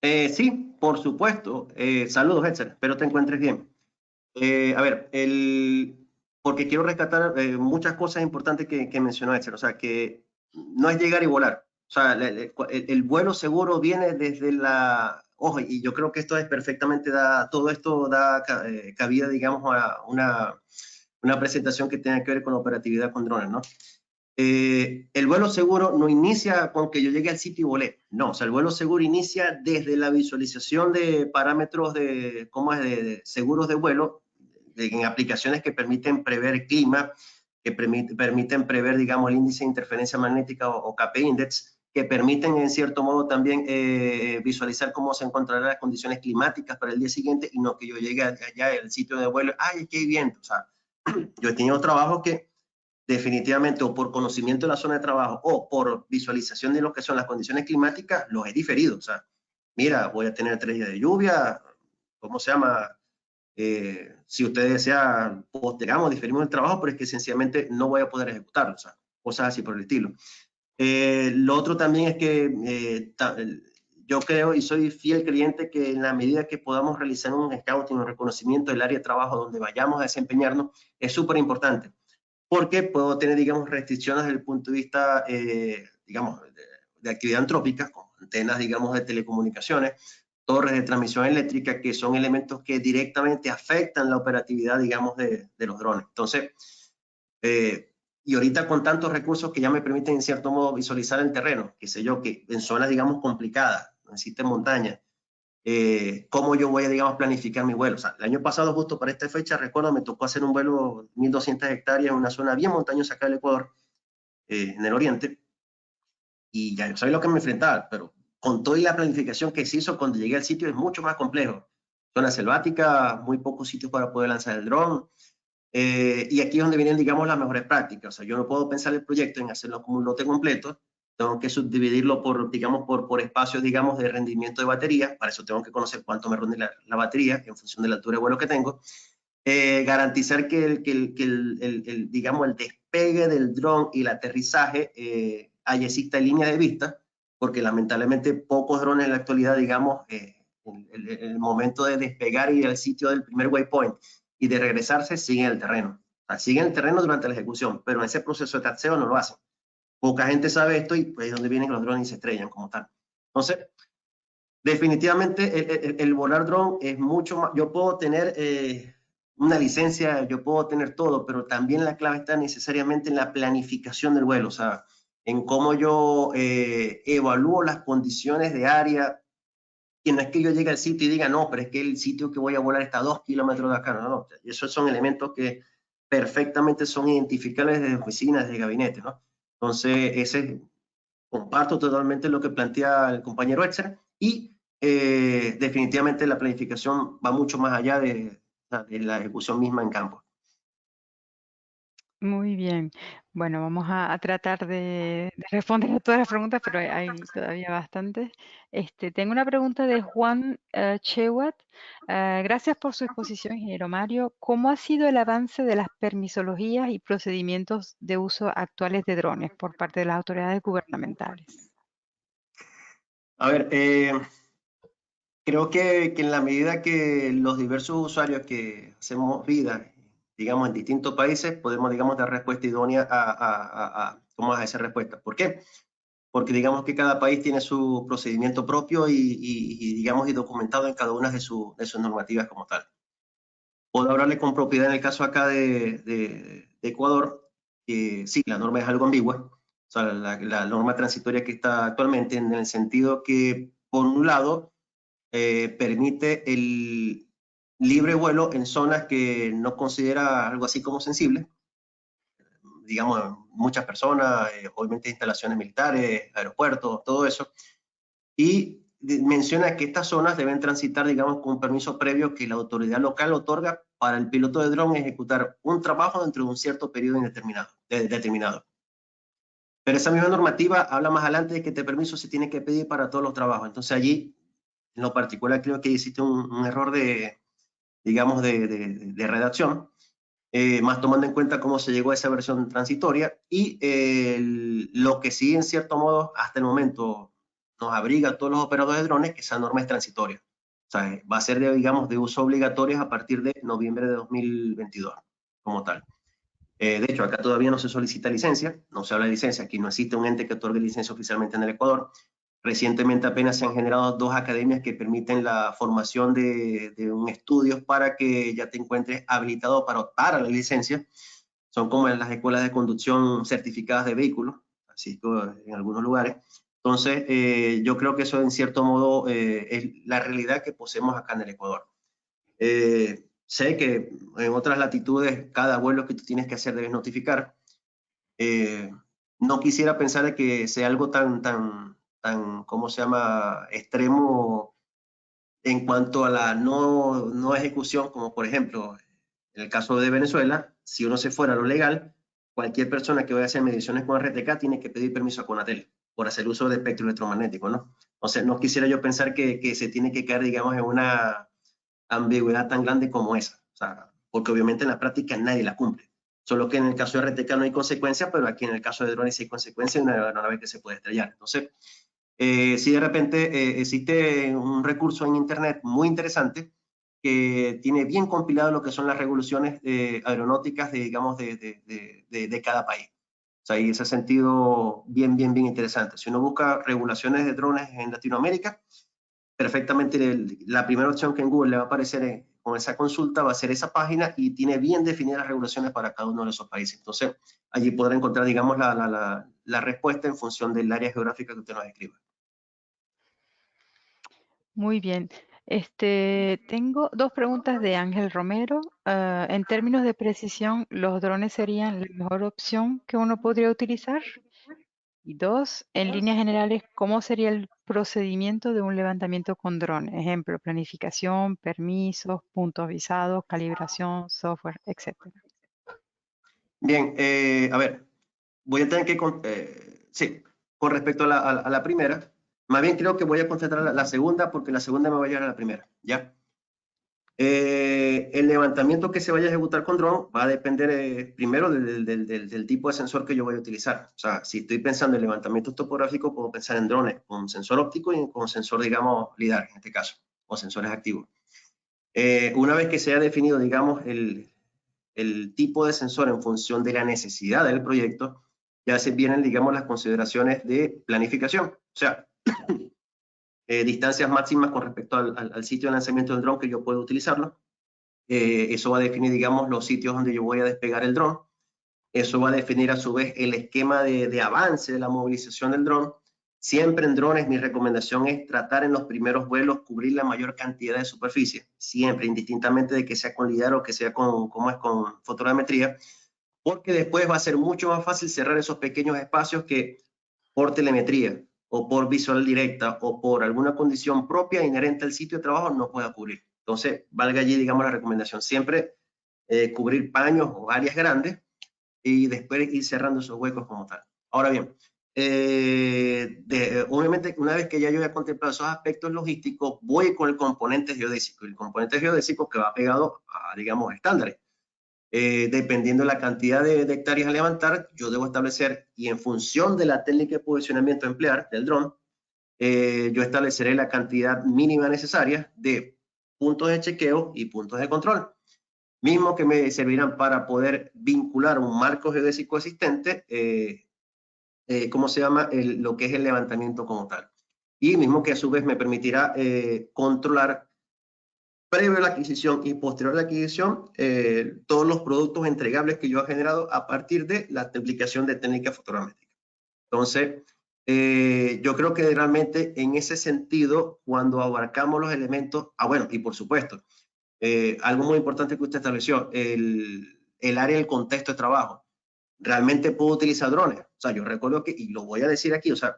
Sí, por supuesto. Saludos, Edson. Espero te encuentres bien. A ver, porque quiero rescatar muchas cosas importantes que mencionó Edson. O sea, que no es llegar y volar. O sea, el vuelo seguro viene desde la... Ojo, y yo creo que esto es perfectamente, todo esto da cabida, digamos, a una presentación que tenga que ver con la operatividad con drones, ¿no? El vuelo seguro no inicia con que yo llegue al sitio y volé. No, o sea, el vuelo seguro inicia desde la visualización de parámetros de, ¿cómo es? De seguros de vuelo, en aplicaciones que permiten prever clima, que permiten prever, digamos, el índice de interferencia magnética o KP Index, que permiten, en cierto modo, también visualizar cómo se encontrarán las condiciones climáticas para el día siguiente y no que yo llegue allá al sitio de vuelo, ¡ay, aquí hay viento! O sea, yo he tenido trabajos que definitivamente o por conocimiento de la zona de trabajo o por visualización de lo que son las condiciones climáticas, los he diferido. O sea, mira, voy a tener 3 días de lluvia, ¿cómo se llama? Si ustedes desean, postergamos, diferimos el trabajo, pero es que sencillamente no voy a poder ejecutarlo, o sea, cosas así por el estilo. Lo otro también es que yo creo y soy fiel creyente que en la medida que podamos realizar un scouting o reconocimiento del área de trabajo donde vayamos a desempeñarnos, es súper importante porque puedo tener, digamos, restricciones desde el punto de vista, digamos, de actividad antrópica, como antenas, digamos, de telecomunicaciones, torres de transmisión eléctrica, que son elementos que directamente afectan la operatividad, digamos, de los drones. Entonces, y ahorita con tantos recursos que ya me permiten, en cierto modo, visualizar el terreno, qué sé yo, que en zonas, digamos, complicadas, no existen montañas, cómo yo voy a, digamos, planificar mi vuelo. O sea, el año pasado, justo para esta fecha, recuerdo, me tocó hacer un vuelo 1.200 hectáreas en una zona bien montañosa acá del Ecuador, en el oriente, y ya yo sabía lo que me enfrentaba, pero con toda la planificación que se hizo cuando llegué al sitio es mucho más complejo. Zona selvática, muy pocos sitios para poder lanzar el dron, y aquí es donde vienen, digamos, las mejores prácticas. O sea, yo no puedo pensar el proyecto en hacerlo como un lote completo, tengo que subdividirlo por, digamos, por espacios, digamos, de rendimiento de batería. Para eso tengo que conocer cuánto me rinde la batería en función de la altura de vuelo que tengo. Garantizar que digamos, el despegue del dron y el aterrizaje exista en línea de vista, porque lamentablemente pocos drones en la actualidad, digamos, el momento de despegar y ir al sitio del primer waypoint y de regresarse, siguen el terreno. O sea, siguen el terreno durante la ejecución, pero en ese proceso de taxeo no lo hacen. Poca gente sabe esto y pues es donde vienen los drones y se estrellan como tal. Entonces, Definitivamente el volar dron es mucho más, yo puedo tener una licencia, yo puedo tener todo, pero también la clave está necesariamente en la planificación del vuelo, o sea, en cómo yo evalúo las condiciones de área, y no es que yo llegue al sitio y diga, no, pero es que el sitio que voy a volar está a 2 kilómetros de acá, no, no, esos son elementos que perfectamente son identificables desde oficinas, desde gabinete, ¿no? Entonces, comparto totalmente lo que plantea el compañero Etzer y definitivamente la planificación va mucho más allá de la ejecución misma en campo. Muy bien. Bueno, vamos a tratar de responder a todas las preguntas, pero hay todavía bastantes. Tengo una pregunta de Juan Chewat. Gracias por su exposición, ingeniero Mario. ¿Cómo ha sido el avance de las permisologías y procedimientos de uso actuales de drones por parte de las autoridades gubernamentales? A ver, creo que en la medida que los diversos usuarios que hacemos vida, digamos, en distintos países, podemos, digamos, dar respuesta idónea ¿cómo es esa respuesta? ¿Por qué? Porque digamos que cada país tiene su procedimiento propio digamos, y documentado en cada una de sus normativas como tal. Puedo hablarle con propiedad en el caso acá de Ecuador, que sí, la norma es algo ambigua, o sea, la norma transitoria que está actualmente, en el sentido que, por un lado, permite el libre vuelo en zonas que no considera algo así como sensible, digamos, muchas personas, obviamente instalaciones militares, aeropuertos, todo eso, y menciona que estas zonas deben transitar, digamos, con un permiso previo que la autoridad local otorga para el piloto de dron ejecutar un trabajo dentro de un cierto periodo determinado. Pero esa misma normativa habla más adelante de que este permiso se tiene que pedir para todos los trabajos. Entonces allí, en lo particular, creo que existe un error digamos, de redacción, más tomando en cuenta cómo se llegó a esa versión transitoria y lo que sí, en cierto modo, hasta el momento nos abriga a todos los operadores de drones, que esa norma es transitoria. O sea, va a ser, digamos, de uso obligatorio a partir de noviembre de 2022, como tal. De hecho, acá todavía no se solicita licencia, no se habla de licencia, aquí no existe un ente que otorgue licencia oficialmente en el Ecuador. Recientemente apenas se han generado 2 academias que permiten la formación de un estudio para que ya te encuentres habilitado para optar a la licencia. Son como en las escuelas de conducción certificadas de vehículos, así que en algunos lugares. Entonces, yo creo que eso en cierto modo es la realidad que poseemos acá en el Ecuador. Sé que en otras latitudes cada vuelo que tú tienes que hacer debes notificar. Eh, no quisiera pensar de que sea algo tan, ¿cómo se llama?, extremo en cuanto a la no ejecución, como por ejemplo, en el caso de Venezuela, si uno se fuera a lo legal, cualquier persona que vaya a hacer mediciones con RTK tiene que pedir permiso a Conatel por hacer uso de espectro electromagnético, ¿no? O sea, no quisiera yo pensar que se tiene que caer, digamos, en una ambigüedad tan grande como esa. O sea, porque obviamente en la práctica nadie la cumple. Solo que en el caso de RTK no hay consecuencias, pero aquí en el caso de drones sí hay consecuencias y una vez que se puede estrellar. Entonces, si de repente existe un recurso en Internet muy interesante que tiene bien compilado lo que son las regulaciones aeronáuticas digamos, de cada país. O sea, y ese sentido bien interesante. Si uno busca regulaciones de drones en Latinoamérica, perfectamente la primera opción que en Google le va a aparecer con esa consulta va a ser esa página y tiene bien definidas las regulaciones para cada uno de esos países. Entonces, allí podrá encontrar, digamos, la respuesta en función del área geográfica que usted nos describa. Muy bien. Tengo dos preguntas de Ángel Romero. En términos de precisión, ¿los drones serían la mejor opción que uno podría utilizar? Y dos, en líneas generales, ¿cómo sería el procedimiento de un levantamiento con dron? Ejemplo, planificación, permisos, puntos visados, calibración, software, etcétera. Bien, a ver, voy a tener que, sí, con respecto a la primera, más bien creo que voy a concentrar la segunda porque la segunda me va a llevar a la primera, ¿ya? El levantamiento que se vaya a ejecutar con dron va a depender primero del tipo de sensor que yo voy a utilizar. O sea, si estoy pensando en levantamiento topográfico, puedo pensar en drones con sensor óptico y con sensor, digamos, LIDAR en este caso, o sensores activos. Una vez que se haya definido, digamos, el tipo de sensor en función de la necesidad del proyecto, ya se vienen, digamos, las consideraciones de planificación. O sea, distancias máximas con respecto al sitio de lanzamiento del dron que yo puedo utilizarlo. Eso va a definir, digamos, los sitios donde yo voy a despegar el dron. Eso va a definir a su vez el esquema de avance de la movilización del dron. Siempre en drones mi recomendación es tratar en los primeros vuelos cubrir la mayor cantidad de superficie, siempre, indistintamente de que sea con lidar o que sea con fotogrametría, porque después va a ser mucho más fácil cerrar esos pequeños espacios que por telemetría o por visual directa o por alguna condición propia inherente al sitio de trabajo no pueda cubrir. Entonces, valga allí, digamos, la recomendación, siempre cubrir paños o áreas grandes y después ir cerrando esos huecos como tal. Ahora bien, obviamente una vez que ya yo haya contemplado esos aspectos logísticos, voy con el componente geodésico. El componente geodésico que va pegado a, digamos, estándares. Dependiendo de la cantidad de hectáreas a levantar, yo debo establecer, y en función de la técnica de posicionamiento a emplear del dron, yo estableceré la cantidad mínima necesaria de puntos de chequeo y puntos de control, mismos que me servirán para poder vincular un marco geodésico existente, ¿cómo se llama? Lo que es el levantamiento como tal. Y mismo que a su vez me permitirá controlar previo a la adquisición y posterior a la adquisición, todos los productos entregables que yo he generado a partir de la aplicación de técnica fotogramétrica. Entonces, yo creo que realmente en ese sentido, cuando abarcamos los elementos, bueno, y por supuesto, algo muy importante que usted estableció, el área del contexto de trabajo. Realmente puedo utilizar drones. O sea, yo recuerdo que, y lo voy a decir aquí, o sea,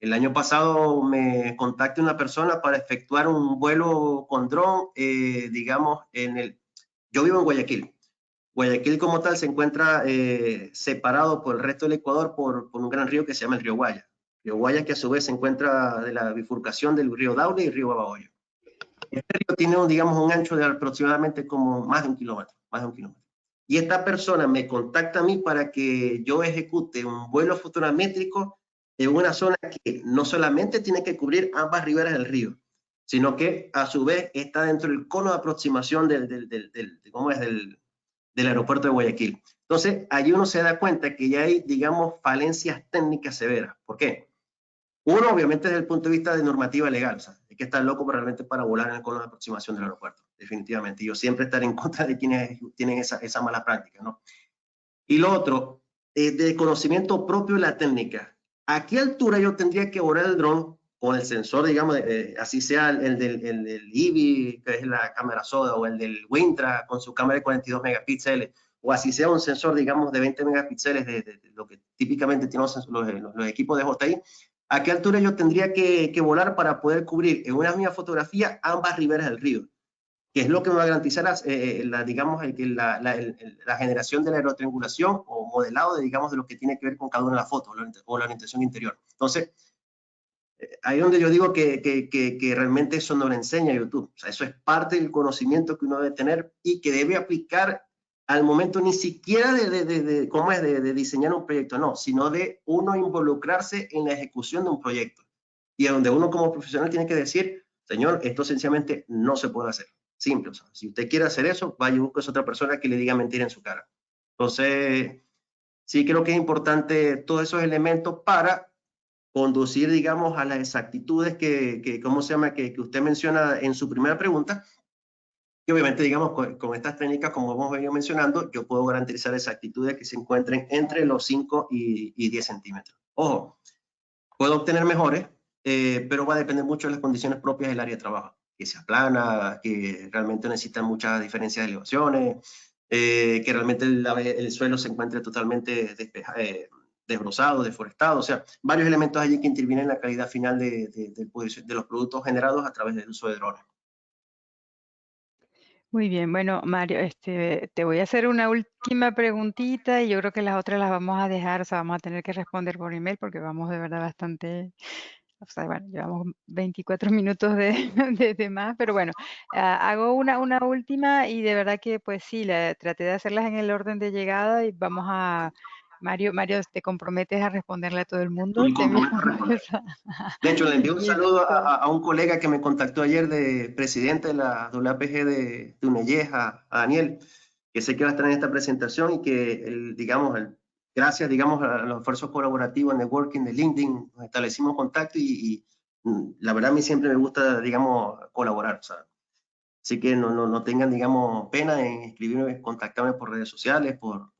el año pasado me contacté una persona para efectuar un vuelo con dron, digamos, yo vivo en Guayaquil. Guayaquil como tal se encuentra separado por el resto del Ecuador por un gran río que se llama el río Guaya. Río Guaya que a su vez se encuentra de la bifurcación del río Daule y el río Babahoyo. Este río tiene, digamos, un ancho de aproximadamente como más de 1 kilómetro, más de 1 kilómetro. Y esta persona me contacta a mí para que yo ejecute un vuelo fotogramétrico en una zona que no solamente tiene que cubrir ambas riberas del río, sino que a su vez está dentro del cono de aproximación del aeropuerto de Guayaquil. Entonces, allí uno se da cuenta que ya hay, digamos, falencias técnicas severas. ¿Por qué? Uno, obviamente, desde el punto de vista de normativa legal, o sea, hay que estar loco realmente para volar en el cono de aproximación del aeropuerto, definitivamente. Y yo siempre estaré en contra de quienes tienen esa mala práctica, ¿no? Y lo otro, de conocimiento propio de la técnica. ¿A qué altura yo tendría que volar el dron con el sensor, digamos, así sea el del IBI, que es la cámara SODA, o el del Wintra con su cámara de 42 megapíxeles, o así sea un sensor, digamos, de 20 megapíxeles de lo que típicamente tienen los equipos de JI? ¿A qué altura yo tendría que volar para poder cubrir en una misma fotografía ambas riberas del río? Que es lo que me va a garantizar digamos, la generación de la aerotriangulación o modelado digamos, de lo que tiene que ver con cada una de las fotos o la orientación interior. Entonces, ahí es donde yo digo que realmente eso no lo enseña YouTube. O sea, eso es parte del conocimiento que uno debe tener y que debe aplicar al momento ni siquiera de diseñar un proyecto, no, sino de uno involucrarse en la ejecución de un proyecto. Y es donde uno como profesional tiene que decir, señor, esto sencillamente no se puede hacer. Simple, o sea, si usted quiere hacer eso, vaya y busque a otra persona que le diga mentira en su cara. Entonces, sí creo que es importante todos esos elementos para conducir, digamos, a las exactitudes ¿cómo se llama? Que usted menciona en su primera pregunta. Y obviamente, digamos, con estas técnicas, como hemos venido mencionando, yo puedo garantizar exactitudes que se encuentren entre los 5 y 10 centímetros. Ojo, puedo obtener mejores, pero va a depender mucho de las condiciones propias del área de trabajo. Que sea plana, que realmente necesita muchas diferencias de elevaciones, que realmente el suelo se encuentre totalmente desbrozado, deforestado, o sea, varios elementos allí que intervienen en la calidad final de los productos generados a través del uso de drones. Muy bien, bueno, Mario, te voy a hacer una última preguntita y yo creo que las otras las vamos a dejar, o sea, vamos a tener que responder por email porque vamos de verdad bastante, o sea, bueno, llevamos 24 minutos de, de más, pero bueno, hago una última y de verdad que pues sí, traté de hacerlas en el orden de llegada y vamos a, Mario, ¿te comprometes a responderle a todo el mundo? Me ¿Te envío comprometo a responder. De hecho, le envío un saludo Listo. a un colega que me contactó ayer, de presidente de la WPG de Unellej, a Daniel, que sé que va a estar en esta presentación y que, digamos, gracias, digamos, a los esfuerzos colaborativos, networking de LinkedIn, nos establecimos contacto y la verdad a mí siempre me gusta, digamos, colaborar, o sea, así que no tengan, digamos, pena en escribirme, contactarme por redes sociales, o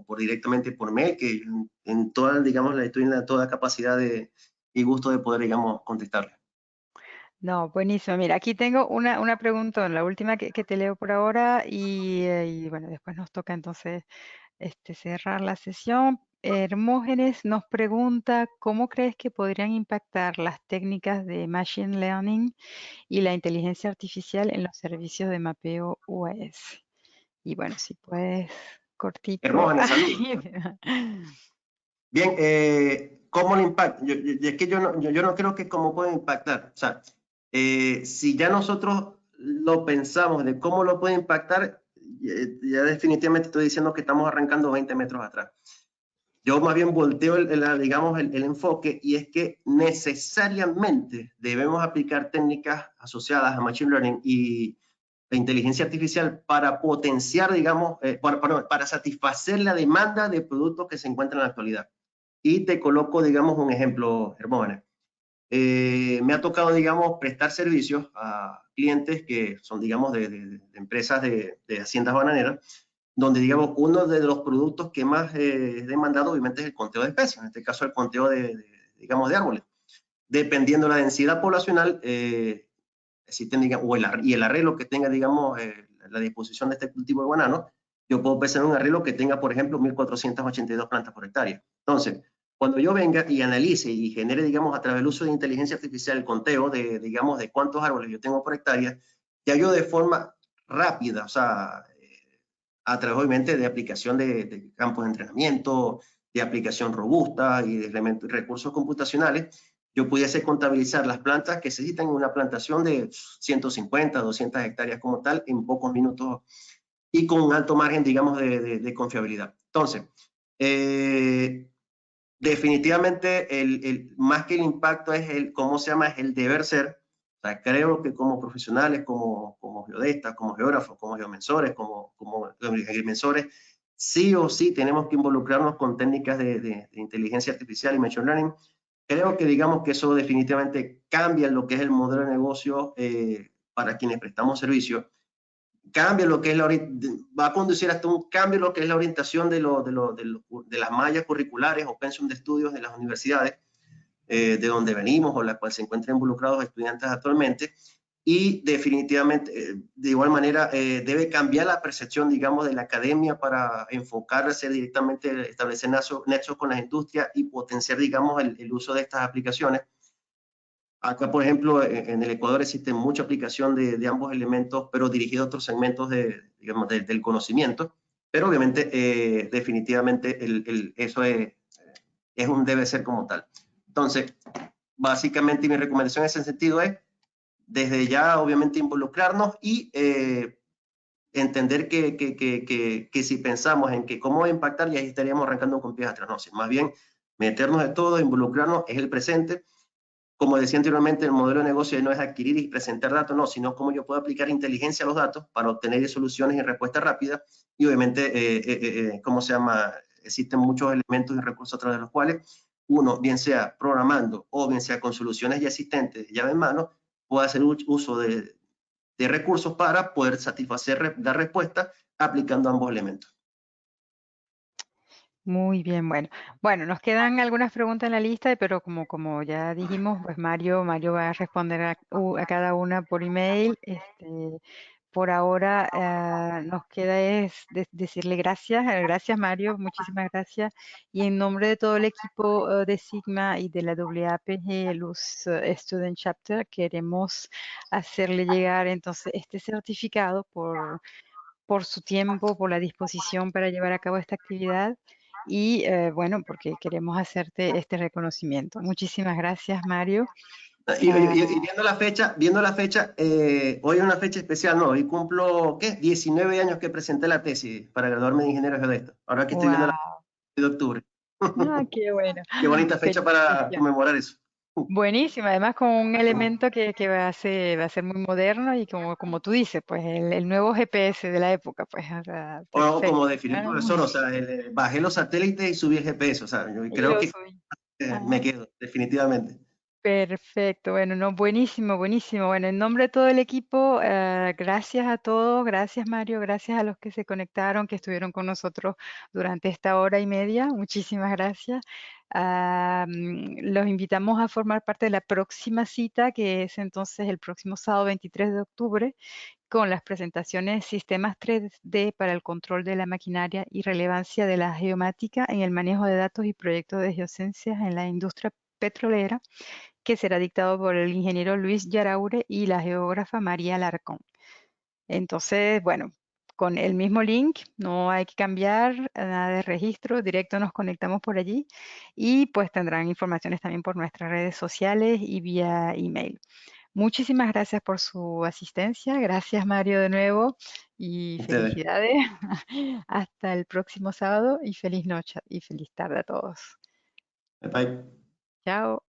por directamente por mail, que en toda, digamos, estoy en toda capacidad y gusto de poder, digamos, contestarle. No, buenísimo. Mira, aquí tengo una pregunta, la última que te leo por ahora y bueno, después nos toca entonces cerrar la sesión. Hermógenes nos pregunta, ¿cómo crees que podrían impactar las técnicas de Machine Learning y la inteligencia artificial en los servicios de mapeo UAS? Y bueno, si puedes, cortico. Hermógenes, saludos. Bien, ¿cómo le impacta? Es que yo no creo que cómo puede impactar. O sea, si ya nosotros lo pensamos de cómo lo puede impactar, ya definitivamente estoy diciendo que estamos arrancando 20 metros atrás. Yo más bien volteo, digamos, el enfoque, y es que necesariamente debemos aplicar técnicas asociadas a Machine Learning y la inteligencia artificial para potenciar, digamos, para satisfacer la demanda de productos que se encuentran en la actualidad. Y te coloco, digamos, un ejemplo, Hermógenes. Me ha tocado, digamos, prestar servicios a clientes que son, digamos, de empresas de haciendas bananeras, donde, digamos, uno de los productos que más es demandado, obviamente, es el conteo de especies, en este caso el conteo digamos, de árboles. Dependiendo de la densidad poblacional, existen, digamos, y el arreglo que tenga, digamos, la disposición de este cultivo de banano, yo puedo pensar en un arreglo que tenga, por ejemplo, 1.482 plantas por hectárea. Entonces, cuando yo venga y analice y genere, digamos, a través del uso de inteligencia artificial el conteo digamos, de cuántos árboles yo tengo por hectárea, ya yo de forma rápida, o sea, a través obviamente de aplicación de campos de entrenamiento, de aplicación robusta y de recursos computacionales, yo pudiese contabilizar las plantas que necesitan una plantación de 150, 200 hectáreas como tal en pocos minutos y con un alto margen, digamos, de confiabilidad. Entonces, eh, definitivamente, más que el impacto es ¿cómo se llama? Es el deber ser. O sea, creo que como profesionales, como geodestas, como geógrafos, como geomensores, como agrimensores, sí o sí tenemos que involucrarnos con técnicas de inteligencia artificial y machine learning. Creo que digamos que eso definitivamente cambia lo que es el modelo de negocio para quienes prestamos servicios, cambia lo que es va a conducir hasta un cambio en lo que es la orientación de las mallas curriculares o pensum de estudios de las universidades, de donde venimos o la cual se encuentran involucrados estudiantes actualmente, y definitivamente, de igual manera, debe cambiar la percepción, digamos, de la academia para enfocarse directamente, establecer nexos con las industrias y potenciar, digamos, el uso de estas aplicaciones. Acá, por ejemplo, en el Ecuador existe mucha aplicación de ambos elementos, pero dirigido a otros segmentos digamos, del conocimiento. Pero obviamente, definitivamente, eso es un debe ser como tal. Entonces, básicamente mi recomendación en ese sentido es, desde ya, obviamente, involucrarnos y entender que si pensamos en que cómo va a impactar, ya estaríamos arrancando con pies atrás. No, más bien, meternos de todo, involucrarnos, es el presente. Como decía anteriormente, el modelo de negocio no es adquirir y presentar datos, no, sino cómo yo puedo aplicar inteligencia a los datos para obtener soluciones y respuestas rápidas. Y obviamente, ¿cómo se llama? Existen muchos elementos y recursos a través de los cuales uno, bien sea programando o bien sea con soluciones ya existentes, llave en mano, puede hacer uso de recursos para poder satisfacer, dar respuesta aplicando ambos elementos. Muy bien, bueno. Bueno, nos quedan algunas preguntas en la lista, pero como ya dijimos, pues Mario va a responder a cada una por email. Por ahora nos queda es decirle gracias, gracias Mario, muchísimas gracias. Y en nombre de todo el equipo de Sigma y de la AAPG Luz Student Chapter, queremos hacerle llegar entonces este certificado por su tiempo, por la disposición para llevar a cabo esta actividad y bueno, porque queremos hacerte este reconocimiento. Muchísimas gracias, Mario. Ah, Y viendo la fecha, hoy es una fecha especial, ¿no? Hoy cumplo, ¿qué? 19 años que presenté la tesis para graduarme de ingeniero geodesta. Ahora que estoy viendo la wow. fecha de octubre. Ah, qué bueno. Qué bonita fecha para Felicitaciones. conmemorar eso. Buenísimo, además con un elemento que va a ser muy moderno y como tú dices, pues el nuevo GPS de la época, pues, o sea, O como perfecto. definió el Ah, profesor, o sea, bajé los satélites y subí el GPS, o sea, yo y creo lo que soy. me quedo, definitivamente. Perfecto, bueno, no, buenísimo, buenísimo. Bueno, en nombre de todo el equipo, gracias a todos, gracias Mario, gracias a los que se conectaron, que estuvieron con nosotros durante esta hora y media. Muchísimas gracias. Los invitamos a formar parte de la próxima cita, que es entonces el próximo sábado 23 de octubre, con las presentaciones Sistemas 3D para el control de la maquinaria y relevancia de la geomática en el manejo de datos y proyectos de geociencias en la industria petrolera, que será dictado por el ingeniero Luis Yaraure y la geógrafa María Larcón. Entonces, bueno, con el mismo link, no hay que cambiar nada de registro, directo nos conectamos por allí y pues tendrán informaciones también por nuestras redes sociales y vía email. Muchísimas gracias por su asistencia, gracias Mario de nuevo y Ustedes. felicidades. Hasta el próximo sábado y feliz noche y feliz tarde a todos. Bye. Chao.